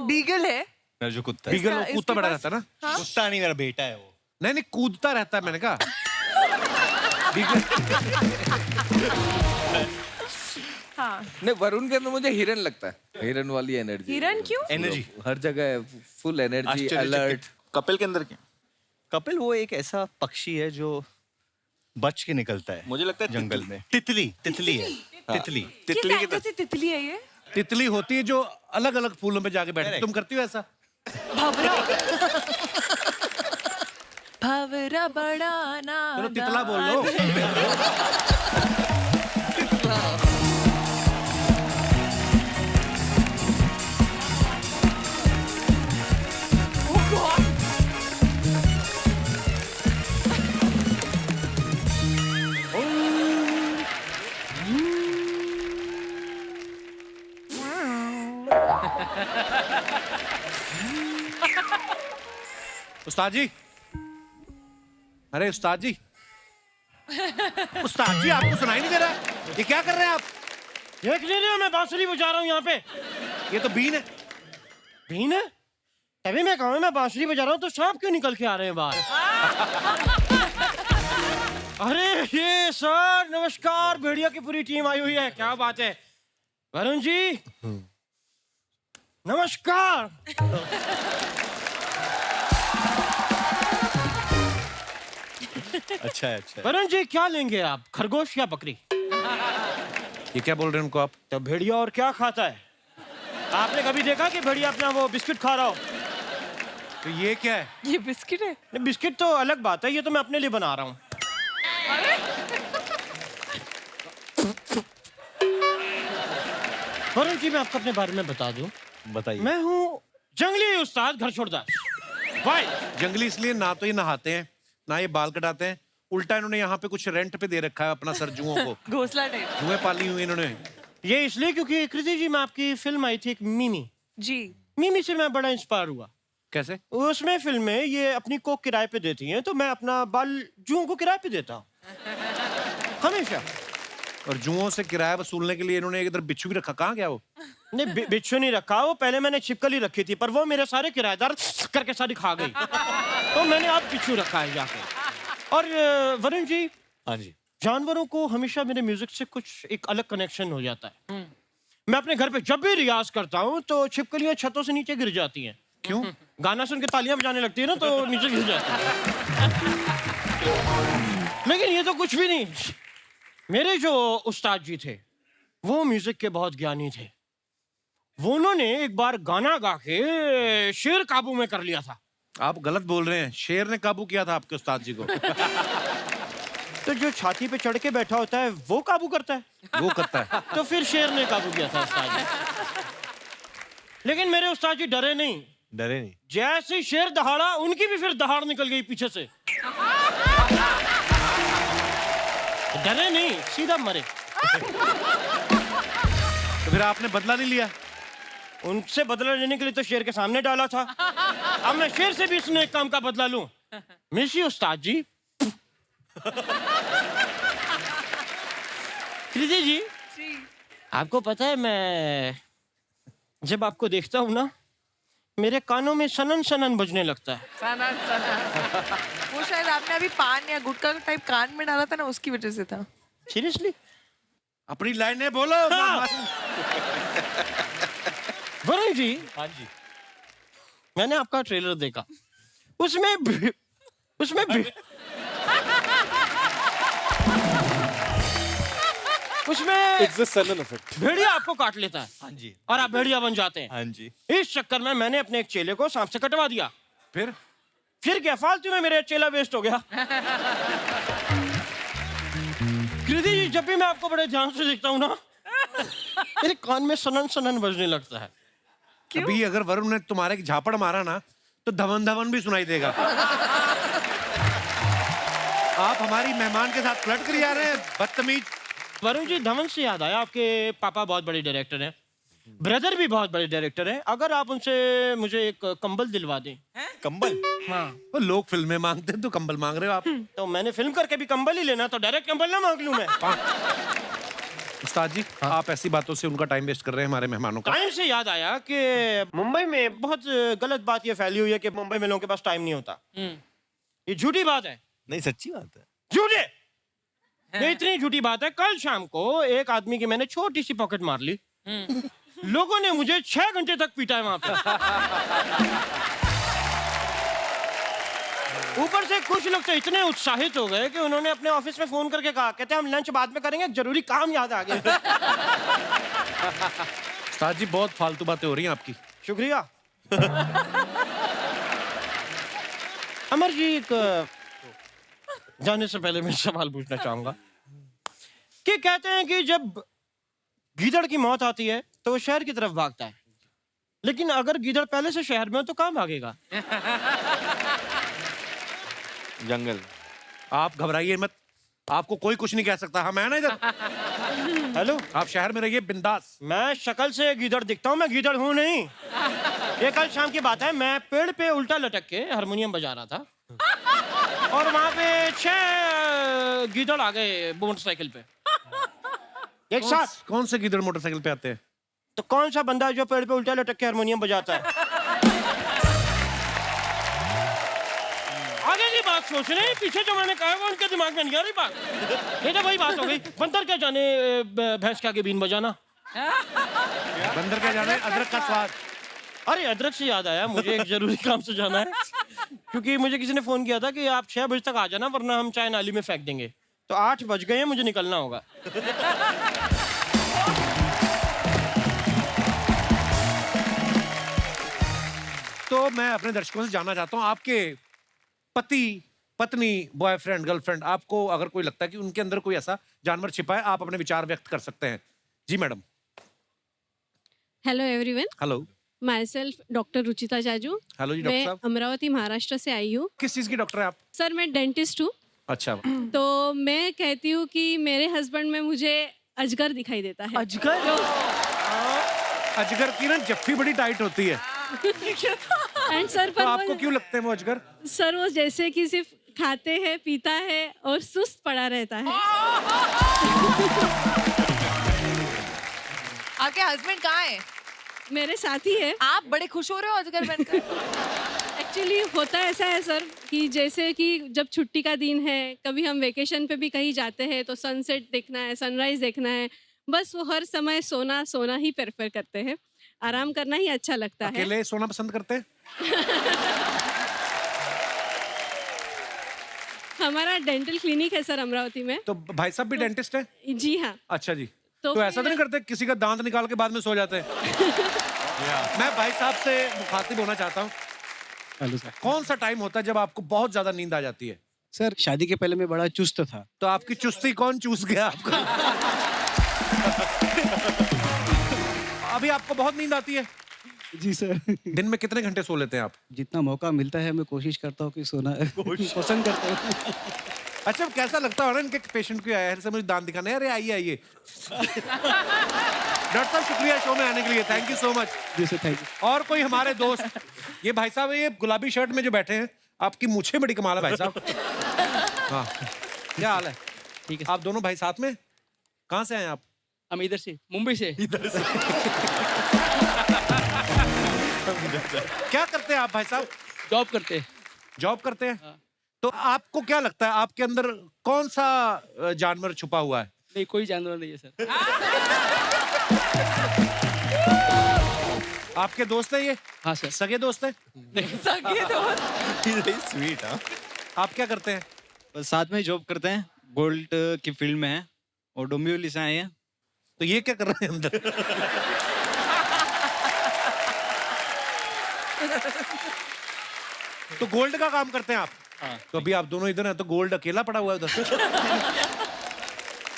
बीगल है।
मेरा जो कुत्ता है।
बीगल कूदता बड़ा रहता है ना?
हाँ?
कुत्ता नहीं, मेरा बेटा है वो।
नहीं कूदता रहता है, मैंने कहा। बीगल।
हाँ।
नहीं, वरुण के अंदर मुझे हिरन लगता है, हिरन वाली एनर्जी।
हिरन क्यों?
एनर्जी
हर जगह फुल एनर्जी, अलर्ट।
कपिल के अंदर क्या?
कपिल वो एक ऐसा पक्षी है जो बच के निकलता है।
मुझे लगता है
जंगल में तितली है। तितली।
किस एंगल से तितली है ये?
तितली होती है जो अलग अलग फूलों पे जाके बैठती है। तुम करती हो ऐसा?
भवरा। भवरा बड़ा ना।
चलो तितला बोल लो। उस्ताद जी, अरे उस्ताद जी, उस्ताद जी आपको सुनाई नहीं दे रहा? ये क्या कर रहे हैं आप?
देख ले रहे हो, मैं बांसुरी बजा रहा हूँ यहाँ पे।
ये तो बीन है।
बीन है? तभी मैं कहूँ मैं बांसुरी बजा रहा हूँ तो सांप क्यों निकल के आ रहे हैं बाहर? अरे ये सर नमस्कार, भेड़िया की पूरी टीम आई हुई है, क्या बात है। वरुण जी नमस्कार।
अच्छा है, अच्छा है।
वरुण जी क्या लेंगे आप, खरगोश या बकरी?
ये क्या बोल रहे हैं उनको आप?
तो भेड़िया और क्या खाता है? आपने कभी देखा कि भेड़िया अपना वो बिस्किट खा रहा हो?
तो ये क्या है?
ये बिस्किट है।
नहीं, बिस्किट तो अलग बात है, ये तो मैं अपने लिए बना रहा हूँ। वरुण जी मैं आपको अपने बारे में बता दूं,
बताइए।
मैं हूँ जंगली उस्ताद घर छोड़दार। वाई
जंगली इसलिए ना तो ये नहाते हैं ना ये बाल कटाते हैं, उल्टा इन्होंने यहाँ पे कुछ रेंट पे दे रखा है अपना सर जुओं को।
घोंसला टाइप।
जुएं पाली हुई इन्होंने।
ये इसलिए क्योंकि कृति जी में आपकी फिल्म आई थी एक मिमी।
जी।
मिमी से मैं बड़ा इंस्पायर हुआ।
कैसे?
उसमें फिल्म में ये अपनी कोक किराए पे देती हैं, तो मैं अपना बाल जुओं को किराए पे देता हूँ हमेशा।
और जुओं से किराया वसूलने के लिए इन्होंने एक इधर बिच्छू भी रखा। कहाँ गया वो?
नहीं बिच्छू नहीं रखा, वो पहले मैंने छिपकली रखी थी, पर वो मेरे सारे किराएदार करके सारी खा गई, तो मैंने अब बिच्छू रखा है जाके। और वरुण जी,
हाँ जी,
जानवरों को हमेशा मेरे म्यूजिक से कुछ एक अलग कनेक्शन हो जाता है। मैं अपने घर पे जब भी रियाज करता हूँ तो छिपकलियां छतों से नीचे गिर जाती हैं।
क्यों?
गाना सुन के तालियां बजाने लगती है ना, तो नीचे गिर जाती है। लेकिन ये तो कुछ भी नहीं, मेरे जो उस्ताद जी थे वो म्यूजिक के बहुत ज्ञानी थे। वो उन्होंने एक बार गाना गा के शेर काबू में कर लिया था।
आप गलत बोल रहे हैं, शेर ने काबू किया था आपके उस्ताद जी को।
तो जो छाती पे चढ़ के बैठा होता है वो काबू करता है,
वो करता है।
तो फिर शेर ने काबू किया था उस्ताद जी। लेकिन मेरे उस्ताद जी डरे नहीं।
डरे नहीं?
जैसे ही शेर दहाड़ा, उनकी भी फिर दहाड़ निकल गई पीछे से। डरे नहीं, सीधा मरे।
तो फिर आपने बदला नहीं लिया?
उनसे बदला लेने के लिए तो शेर के सामने डाला था। अब मैं शेर से भी इसने एक काम का बदला लूं। मिसी उस्ताद जी। कृति जी, आपको पता है मैं जब आपको देखता हूं ना, मेरे कानों में सनन सनन बजने लगता है।
सनन सनन।
वो शायद आपने अभी पान या गुटखा टाइप कान में डाला था ना, उसकी वजह से था।
सीरियसली?
अपनी लाइनें बोलो।
वरुण जी,
हाँ जी,
मैंने आपका ट्रेलर देखा, उसमें उसमें
It's the Sanan effect.
भेड़िया आपको काट लेता है
हाँ जी,
और आप भेड़िया बन जाते हैं।
हाँ जी।
इस चक्कर में मैंने अपने एक चेले को सांप से कटवा दिया। फिर क्या, फालतू में मेरा चेला वेस्ट हो गया। कृति जी, जब भी मैं आपको बड़े ध्यान से देखता हूँ ना, मेरे कान में सनन सनन बजने लगता है।
अभी अगर वरुण ने तुम्हारे एक झापड़ मारा ना तो धवन धवन भी सुनाई देगा। आप हमारी मेहमान के साथ फ्लर्ट कर जा रहे हैं, बदतमीज।
वरुण जी, धवन से याद आया, आपके पापा बहुत बड़े डायरेक्टर हैं, ब्रदर भी बहुत बड़े डायरेक्टर हैं। अगर आप उनसे मुझे एक कंबल दिलवा दें।
कंबल?
हाँ।
वो लोग फिल्में मांगते हैं तो कंबल मांग रहे हो आप।
तो मैंने फिल्म करके भी कंबल ही लेना, तो डायरेक्ट कंबल ना मांग लूं मैं?
उस्ताद जी, आप ऐसी बातों से उनका टाइम वेस्ट कर रहे हैं हमारे मेहमानों का।
टाइम से याद आया कि मुंबई में बहुत गलत बात ये फैली हुई है कि मुंबई में लोगों के पास टाइम नहीं होता। ये झूठी बात है।
नहीं, सच्ची बात है।
झूठे? ये इतनी झूठी बात है, कल शाम को एक आदमी की मैंने छोटी सी पॉकेट मार ली। लोगों ने मुझे 6 घंटे तक पीटा है वहां पे। ऊपर से कुछ लोग तो इतने उत्साहित हो गए कि उन्होंने अपने ऑफिस में फोन करके कहा, कहते हम लंच बाद में करेंगे, जरूरी काम याद आ गया।
उस्ताद जी, बहुत फालतू बातें हो रही हैं आपकी।
शुक्रिया। अमर जी, एक जाने से पहले मैं सवाल पूछना चाहूंगा कि कहते हैं कि जब गीदड़ की मौत आती है तो वो शहर की तरफ भागता है, लेकिन अगर गीदड़ पहले से शहर में हो तो कहाँ भागेगा?
जंगल।
आप घबराइए मत, आपको कोई कुछ नहीं कह सकता। हम है ना इधर।
हेलो,
आप शहर में रहिए बिंदास।
मैं शक्ल से गीदड़ दिखता हूँ, मैं गीदड़ हूँ नहीं। ये कल शाम की बात है, मैं पेड़ पे उल्टा लटक के हारमोनियम बजा रहा था और वहां पे 6 गीदड़ आ गए मोटरसाइकिल पे एक साथ।
कौन से गिदड़ मोटरसाइकिल पे आते हैं?
तो कौन सा बंदा है जो पेड़ पे उल्टा लटक के हारमोनियम बजाता है? आगे की बात सोच रहे हैं, पीछे जो मैंने कहा वो उनके दिमाग में नहीं आ रही बात। ये तो वही बात हो गई, बंदर क्या जाने भैंस के आगे बीन बजाना।
बंदर क्या जाने अदरक का स्वाद।
अरे अदरक से याद आया, मुझे एक जरूरी काम से जाना है, क्योंकि मुझे किसी ने फोन किया था कि आप 6 बजे तक आ जाना वरना हम चाय नाली में फेंक देंगे। तो 8 बज गए हैं, मुझे निकलना होगा।
तो मैं अपने दर्शकों से जानना चाहता हूँ, आपके पति, पत्नी, बॉयफ्रेंड, गर्लफ्रेंड, आपको अगर कोई लगता है कि उनके अंदर कोई ऐसा जानवर छिपा है, आप अपने विचार व्यक्त कर सकते हैं। जी madam.
Hello everyone,
hello.
Myself doctor Ruchita Jaju.
Hello जी डॉक्टर
मैं
साहब।
अमरावती महाराष्ट्र से आई हूँ।
किस चीज की डॉक्टर है आप?
सर मैं डेंटिस्ट हूँ।
अच्छा।
तो मैं कहती हूँ कि मेरे हस्बैंड में मुझे अजगर दिखाई देता है।
अजगर?
अजगर की ना जफ्फी बड़ी टाइट होती है।
एंड सर
तो आपको क्यों लगते हैं वो अजगर?
सर वो जैसे कि सिर्फ खाते हैं, पीता है और सुस्त पड़ा रहता है।
आपके हस्बैंड कहाँ है?
मेरे साथ ही है।
आप बड़े खुश हो रहे हो अजगर बनकर।
एक्चुअली होता ऐसा है सर कि जैसे कि जब छुट्टी का दिन है, कभी हम वेकेशन पे भी कहीं जाते हैं तो सनसेट देखना है, सनराइज देखना है, बस वो हर समय सोना सोना ही प्रेफर करते हैं। आराम करना ही अच्छा लगता है।
अकेले सोना पसंद करते हैं?
हमारा डेंटल क्लिनिक है सर अमरावती में।
तो भाई साहब भी डेंटिस्ट है?
जी हाँ।
अच्छा जी।
तो
तो ऐसा तो नहीं करते किसी का दांत निकाल के बाद में सो जाते हैं? मैं भाई साहब से मुखातिब होना चाहता हूँ।
Hello sir.
कौन सा टाइम होता है जब आपको बहुत ज्यादा नींद आ जाती है?
सर शादी के पहले मैं बड़ा चुस्त था।
तो आपकी चुस्ती कौन चूस गया आपको? अभी आपको बहुत नींद आती है?
जी सर।
दिन में कितने घंटे सो लेते हैं आप?
जितना मौका मिलता है मैं कोशिश करता हूँ कि सोना पसंद करता हूँ।
अच्छा, कैसा लगता है इनके पेशेंट को आया है से मुझे दांत दिखाने? अरे आइए आइए। डॉक्टर साहब शुक्रिया शो में आने के लिए, थैंक यू सो मच।
जी सर, थैंक यू।
और कोई हमारे दोस्त, ये भाई साहब ये गुलाबी शर्ट में जो बैठे हैं, आपकी मूछें बड़ी कमाल है भाई साहब। हाँ, क्या हाल है?
ठीक है।
आप दोनों भाई साथ में? कहाँ से आए आप?
हम इधर से, मुंबई से।
इधर से। क्या करते हैं आप भाई साहब?
जॉब करते हैं।
जॉब करते हैं? तो आपको क्या लगता है आपके अंदर कौन सा जानवर छुपा हुआ है?
नहीं, कोई जानवर नहीं है सर।
आपके दोस्त हैं ये?
हाँ सर।
सगे दोस्त हैं?
सगे दोस्त।
स्वीट। हाँ,
आप क्या करते हैं?
बस साथ में जॉब करते हैं, गोल्ड की फील्ड में हैं और डोंबिवली से आए हैं।
तो ये क्या कर रहे हैं अंदर? तो गोल्ड का काम करते हैं आप?
हाँ।
तो अभी आप दोनों इधर हैं तो गोल्ड अकेला पड़ा हुआ है उधर।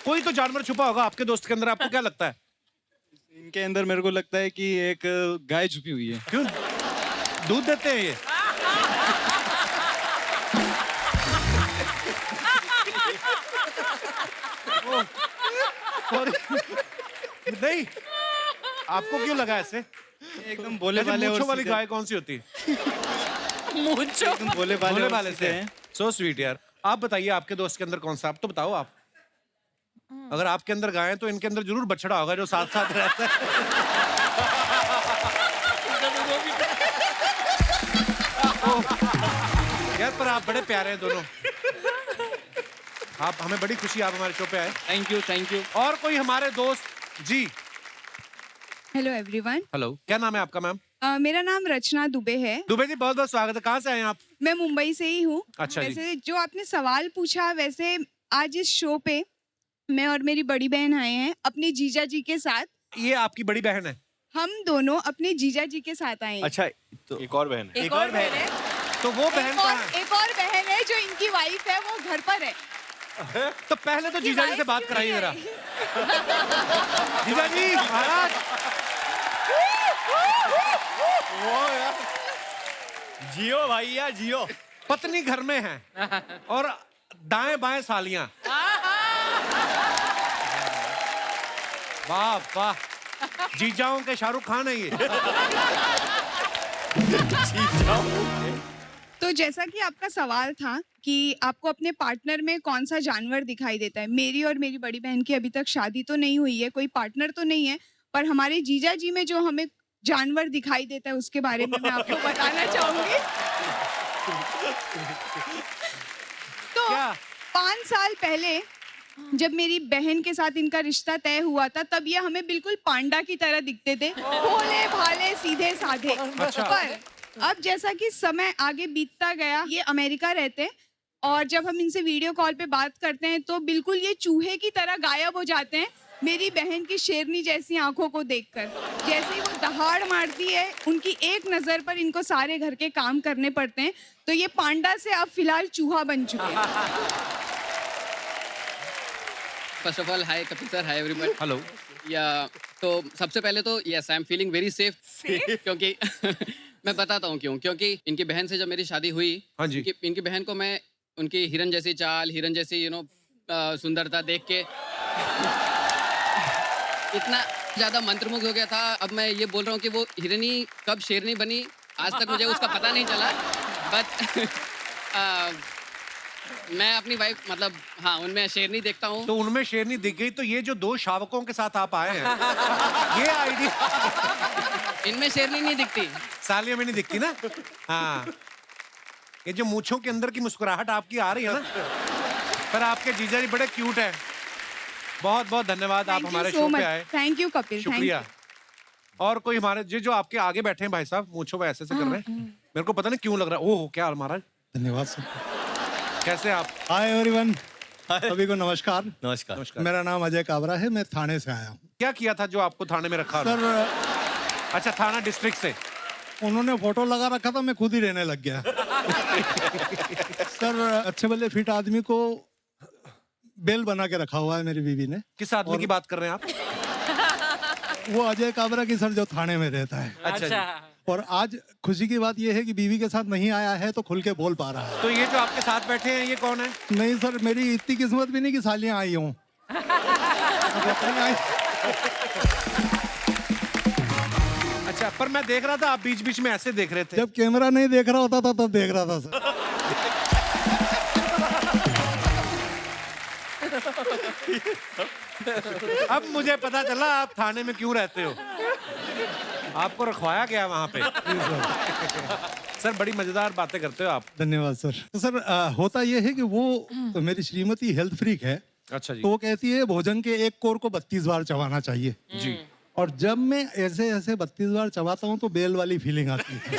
कोई तो जानवर छुपा होगा आपके दोस्त के अंदर, आपको क्या लगता है?
इनके अंदर मेरे को लगता है कि एक गाय छुपी हुई है।
क्यों? दूध देते हैं ये? नहीं, आपको क्यों लगा ऐसे?
एकदम भोले भाले और
मूंछों वाली
सीधे।
गाय कौन सी होती है?
मूंछों।
एकदम भोले भाले
भोले
और
भाले
सीधे
से
हैं।
सो स्वीट यार। आप बताइए आपके दोस्त के अंदर कौन सा, आप तो बताओ आप। अगर आपके अंदर गाय है तो इनके अंदर जरूर बछड़ा होगा जो साथ साथ रहता है। यार पर आप बड़े प्यारे हैं दोनों। आप हमें बड़ी खुशी आप हमारे शो पे आए।
Thank you, thank you.
और कोई हमारे दोस्त जी?
Hello everyone.
हेलो, क्या नाम है आपका मैम?
मेरा नाम रचना दुबे है।
दुबे जी बहुत बहुत स्वागत है। कहाँ से आए हैं आप?
मैं मुंबई से ही हूँ।
अच्छा जी।
वैसे जो आपने सवाल पूछा, वैसे आज इस शो पे मैं और मेरी बड़ी बहन आए हैं अपने जीजा जी के साथ।
ये आपकी बड़ी बहन है?
हम दोनों अपने जीजा जी के साथ आए हैं।
अच्छा, तो
एक और बहन है।
एक और बहन है।
तो वो बहन कहाँ है?
एक और बहन है जो इनकी वाइफ है, वो घर पर है।
तो पहले तो जीजा जी से बात कराइए जरा। जीजा जी महाराज।
जियो भैया जियो।
पत्नी घर में है और दाएं बाएं सालियां। वाह वाह, जीजाओं के शाहरुख खान है ये।
तो जैसा कि आपका सवाल था कि आपको अपने पार्टनर में कौन सा जानवर दिखाई देता है, मेरी और मेरी बड़ी बहन की अभी तक शादी तो नहीं हुई है, कोई पार्टनर तो नहीं है, पर हमारे जीजा जी में जो हमें जानवर दिखाई देता है उसके बारे में मैं आपको बताना चाहूंगी। तो 5 साल पहले जब मेरी बहन के साथ इनका रिश्ता तय हुआ था, तब ये हमें बिल्कुल पांडा की तरह दिखते थे, भोले भाले सीधे साधे। पर अब जैसा कि समय आगे बीतता गया, ये अमेरिका रहते हैं और जब हम इनसे वीडियो कॉल पे बात करते हैं तो बिल्कुल ये चूहे की तरह गायब हो जाते हैं मेरी बहन की शेरनी जैसी आंखों को देखकर। जैसे ही वो दहाड़ मारती है, उनकी एक नजर पर इनको सारे घर के काम करने पड़ते हैं, तो ये पांडा से अब फिलहाल चूहा बन चुके हैं।
First of all hi Kapil sir, hi everyone.
Hello.
या तो सबसे पहले तो yes I am feeling very safe क्योंकि मैं बताता हूँ क्यों। क्योंकि इनकी बहन से जब मेरी शादी हुई,
हाँ जी।
इनकी बहन को मैं उनकी हिरन जैसी चाल, हिरन जैसी सुंदरता देख के इतना ज्यादा मंत्रमुग्ध हो गया था। अब मैं ये बोल रहा हूँ कि वो हिरनी कब शेरनी बनी आज तक मुझे उसका पता नहीं चला, बट मैं अपनी वाइफ मतलब हाँ उनमें शेरनी देखता हूँ।
तो उनमें शेरनी दिख गई, तो ये जो 2 शावकों के साथ आप आए हैं, ये आइडिया।
इनमें शेरनी नहीं दिखती,
सालियों में नहीं दिखती ना। हाँ, ये जो मूंछों के अंदर की मुस्कुराहट आपकी आ रही है ना, पर आपके जीजा जी बड़े क्यूट हैं। बहुत बहुत धन्यवाद, आप हमारे शो पे आए।
थैंक यू कपिल,
शुक्रिया। और कोई हमारे जो आपके आगे बैठे हैं भाई साहब, मूंछों पे ऐसे कर रहे हैं, मेरे को पता नहीं क्यों लग रहा है। ओह क्या महाराज,
धन्यवाद सर।
कैसे आप?
हाय एवरीवन, सभी को नमस्कार।
नमस्कार।
मेरा नाम अजय काबरा है, मैं थाने से आया हूँ।
क्या किया था जो आपको थाने में रखा?
सर
अच्छा, थाना डिस्ट्रिक्ट से
उन्होंने फोटो लगा रखा था, मैं खुद ही रहने लग गया। सर अच्छे भले फिट आदमी को बेल बना के रखा हुआ है मेरी बीवी ने।
किस आदमी की बात कर रहे हैं आप?
वो अजय काबरा की सर, जो थाने में रहता है।
अच्छा जी।
और आज खुशी की बात यह है कि बीवी के साथ नहीं आया है तो खुल के बोल पा रहा है।
तो ये जो आपके साथ बैठे हैं ये कौन है?
नहीं सर, मेरी इतनी किस्मत भी नहीं कि सालियां आई हूँ।
अच्छा, पर मैं देख रहा था आप बीच बीच में ऐसे देख रहे थे।
जब कैमरा नहीं देख रहा होता था तब देख रहा था सर।
अब मुझे पता चला आप थाने में क्यों रहते हो। आपको रखवाया गया वहाँ पे। सर बड़ी मजेदार बातें करते हो आप।
धन्यवाद सर। तो सर होता यह है कि वो मेरी श्रीमती हेल्थ फ्रीक है।
अच्छा जी।
तो वो कहती है भोजन के एक कोर को 32 बार चबाना चाहिए
जी।
और जब मैं ऐसे ऐसे 32 बार चबाता हूँ तो बेल वाली फीलिंग आती है।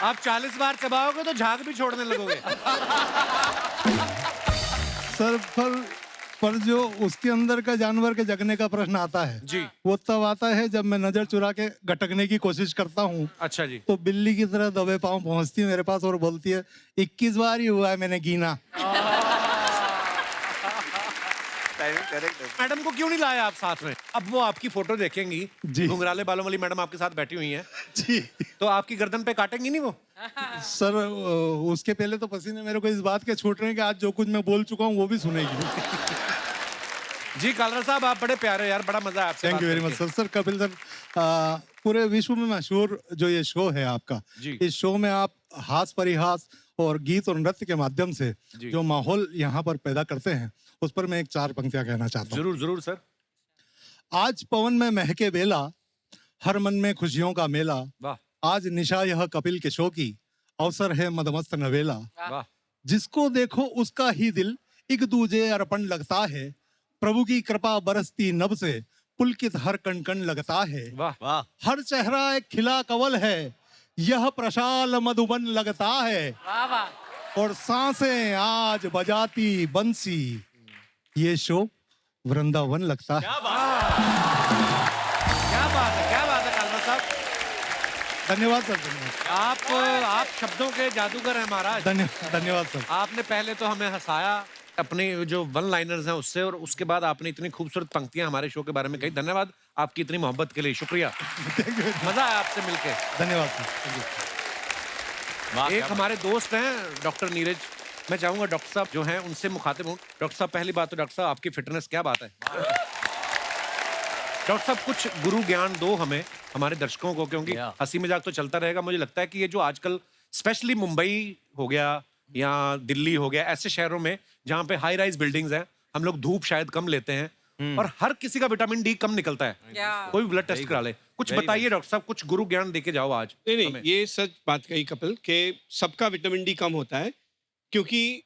आप 40 बार चबाओगे तो झाग भी छोड़ने लगोगे।
सर पर जो उसके अंदर का जानवर के जगने का प्रश्न आता है
जी,
वो तब आता है जब मैं नजर चुरा के गटकने की कोशिश करता हूँ।
अच्छा जी।
तो बिल्ली की तरह दबे पांव पहुंचती है मेरे पास और बोलती है 21 बार ही हुआ है मैंने गिना।
मैडम को क्यों नहीं लाया आप साथ में? अब वो आपकी फोटो देखेंगी, घुंघराले बालों वाली मैडम आपके साथ बैठी हुई हैं
जी,
तो आपकी गर्दन पे काटेंगी नहीं वो?
सर उसके पहले तो पसीने मेरे को इस बात के छूट रहे हैं कि आज जो कुछ मैं बोल चुका हूँ वो भी सुनेगी।
जी कालरा साहब आप बड़े प्यारे यार, बड़ा मजा आया आपसे।
Thank you very much sir. Sir Kapil sir पूरे विश्व में मशहूर जो ये शो है आपका, इस शो में आप हास परिहास और गीत और नृत्य के माध्यम से जो माहौल यहाँ पर पैदा करते हैं उस पर मैं एक 4 पंक्तियां कहना चाहता हूँ।
जरूर जरूर सर।
आज पवन में महके बेला, हर मन में खुशियों का मेला।
वाह।
आज निशा यह कपिल के शो की, अवसर है मदमस्त नवेला।
वाह।
जिसको देखो उसका ही दिल एक दूजे अर्पण लगता है। प्रभु की कृपा बरसती नभ से पुलकित हर कण कण लगता है।
वाह वाह।
हर चेहरा एक खिला कवल है, यह प्रशाल मधुबन लगता है।
वाह वाह।
और सांसें आज बजाती बंसी, ये शो वृंदावन लगता है।
क्या बात है, क्या बात है कालरा साहब।
धन्यवाद सर। धन्यवाद।
आप शब्दों के जादूगर हैं महाराज।
धन्यवाद सर।
आपने पहले तो हमें हंसाया अपने जो वन लाइनर्स हैं उससे, और उसके बाद आपने इतनी खूबसूरत पंक्तियां हमारे शो के बारे में कही। धन्यवाद आपकी इतनी मोहब्बत के लिए, शुक्रिया। मजा आया आपसे मिलके।
धन्यवाद सर।
एक हमारे दोस्त हैं डॉक्टर नीरज, मैं चाहूंगा डॉक्टर साहब जो हैं उनसे मुखातिब हूँ। डॉक्टर साहब पहली बात तो डॉक्टर साहब आपकी फिटनेस क्या बात है। डॉक्टर साहब कुछ गुरु ज्ञान दो हमें, हमारे दर्शकों को, क्योंकि हंसी मजाक तो चलता रहेगा। मुझे लगता है कि ये जो आजकल स्पेशली मुंबई हो गया या दिल्ली हो गया, ऐसे शहरों में जहाँ पे हाई राइज बिल्डिंग्स हैं, हम लोग धूप शायद कम लेते हैं और हर किसी का विटामिन डी कम निकलता है। कोई ब्लड टेस्ट करा ले। कुछ बताइए डॉक्टर साहब, कुछ गुरु ज्ञान देके जाओ आज।
नहीं, ये सच बात कही कपिल के सबका विटामिन डी कम होता है, क्योंकि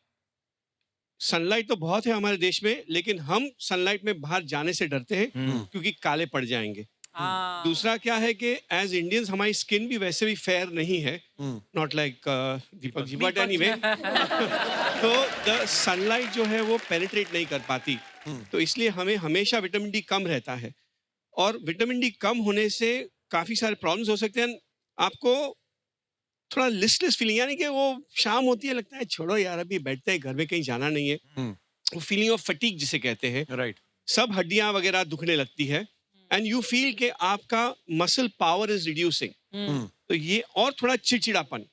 सनलाइट तो बहुत है हमारे देश में, लेकिन हम सनलाइट में बाहर जाने से डरते हैं क्योंकि काले पड़ जाएंगे। दूसरा क्या है कि एज इंडियंस हमारी स्किन भी वैसे भी फेयर नहीं है, not like Deepak ji, but anyway तो द सनलाइट जो है वो पेनिट्रेट नहीं कर पाती, तो इसलिए हमें हमेशा विटामिन डी कम रहता है। और विटामिन डी कम होने से काफी सारे प्रॉब्लम्स हो सकते हैं। आपको थोड़ा लिस्टलेस फीलिंग, यानी कि वो शाम होती है लगता है छोड़ो यार अभी बैठते हैं घर में, कहीं जाना नहीं है। वो फीलिंग ऑफ फटीग जिसे कहते हैं,
राइट।
सब हड्डियां वगैरह दुखने लगती है एंड यू फील कि आपका मसल पावर इज रिड्यूसिंग। तो ये और थोड़ा चिड़चिड़ापन,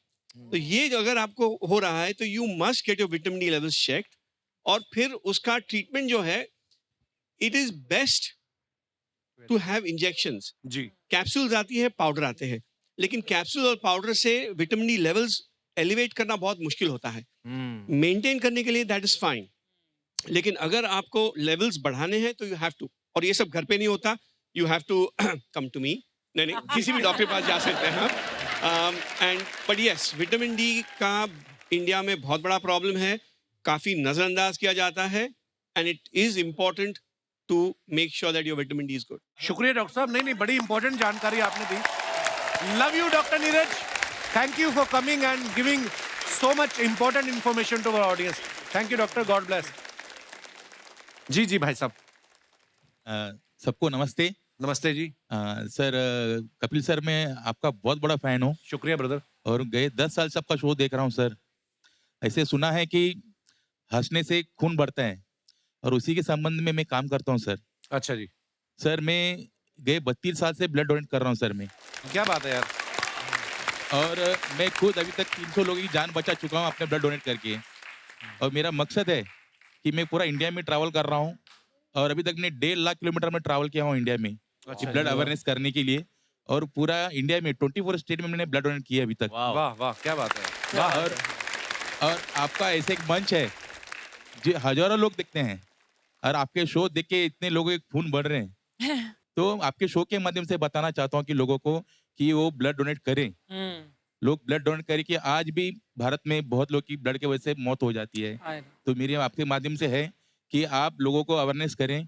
तो ये अगर आपको हो रहा है तो you must get your vitamin D levels checked. और फिर उसका ट्रीटमेंट जो है, it is best to have injections.
जी।
कैप्सूल्स आती है, पाउडर आते हैं, लेकिन कैप्सूल और पाउडर से विटामिन डी लेवल्स एलिवेट करना बहुत मुश्किल होता है। मेंटेन करने के लिए दैट इज फाइन, लेकिन अगर आपको लेवल्स बढ़ाने हैं तो यू हैव टू, और ये सब घर पे नहीं होता, you have to come to me. नहीं, किसी भी डॉक्टर के पास जा सकते हैं आप। And but yes, vitamin D का इंडिया में बहुत बड़ा प्रॉब्लम है, काफी नजरअंदाज किया जाता है, and it is important to make sure that your vitamin D is good.
शुक्रिया डॉक्टर साहब, नहीं बड़ी इंपॉर्टेंट जानकारी आपने दी। Love you doctor Neeraj, thank you for coming and giving so much important information to our audience. Thank you doctor, God bless. जी जी भाई साहब।
सबको नमस्ते।
नमस्ते जी।
सर कपिल सर, मैं आपका बहुत बड़ा फैन हूँ।
शुक्रिया ब्रदर।
और गए 10 साल से आपका शो देख रहा हूँ सर। ऐसे सुना है कि हंसने से खून बढ़ता है, और उसी के संबंध में मैं काम करता हूँ सर।
अच्छा जी।
सर मैं गए 32 साल से ब्लड डोनेट कर रहा हूँ सर मैं।
क्या बात है यार।
और मैं खुद अभी तक 300 लोगों की जान बचा चुका हूँ अपने ब्लड डोनेट करके। और मेरा मकसद है कि मैं पूरा इंडिया में ट्रैवल कर रहा हूँ, और अभी तक मैं 1.5 लाख किलोमीटर में ट्रैवल किया हूँ इंडिया में ब्लड अवेयरनेस करने के लिए। और पूरा इंडिया में 24 स्टेट में मैंने ब्लड डोनेट किया अभी तक।
वाह वाह, क्या बात है।
और आपका ऐसे एक मंच है जो हजारों लोग देखते हैं, और आपके शो देख के इतने लोगों के खून बढ़ रहे हैं, तो आपके शो के माध्यम से बताना चाहता हूँ कि लोगों को कि वो ब्लड डोनेट करें। लोग ब्लड डोनेट करें कि आज भी भारत में बहुत लोग की ब्लड की वजह से मौत हो जाती है। तो मेरी आपके माध्यम से है कि आप लोगों को अवेयरनेस करें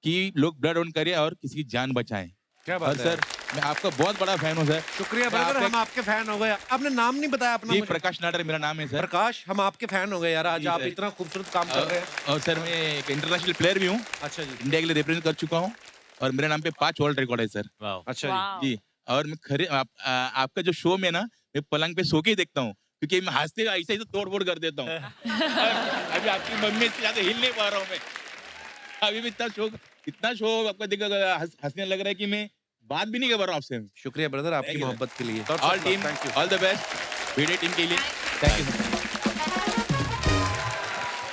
कि लोग ब्लड डोनेट करें और किसी की जान बचाएं।
क्या बात
और
है।
सर मैं आपका बहुत बड़ा फैन हूँ सर।
शुक्रिया ब्रदर, हम आपके फैन हो गए। आपने नाम नहीं बताया अपना
जी,
मुझे।
प्रकाश नाडर मेरा नाम है सर।
प्रकाश, हम आपके फैन हो गए यार, आज
जी,
आप
सर।
इतना खूबसूरत काम कर रहे हैं।
और सर मैं एक इंटरनेशनल प्लेयर भी हूँ।
अच्छा जी।
इंडिया के लिए रिप्रेजेंट कर चुका हूँ और मेरे नाम पे 5 वर्ल्ड रिकॉर्ड है सर।
अच्छा
जी। और मैं खरे आपका जो शो में ना मैं पलंग पे सो के ही देखता हूँ, क्योंकि मैं हंसते ऐसे ही तोड़ फोड़ कर देता हूँ। अभी आपकी मम्मी से ज्यादा हिल नहीं पा रहा हूँ मैं। अभी भी इतना शो आपका देख हंसने लग रहा है कि मैं बात भी नहीं कर पा रहा हूँ आपसे।
शुक्रिया ब्रदर आपकी मोहब्बत के लिए।
All team all the best video team के लिए। Thank you.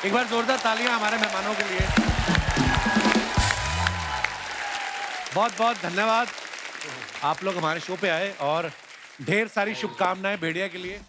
एक बार जोरदार तालियां हमारे मेहमानों के लिए। बहुत बहुत धन्यवाद, आप लोग हमारे शो पे आए और ढेर सारी शुभकामनाएं भेड़िया के लिए।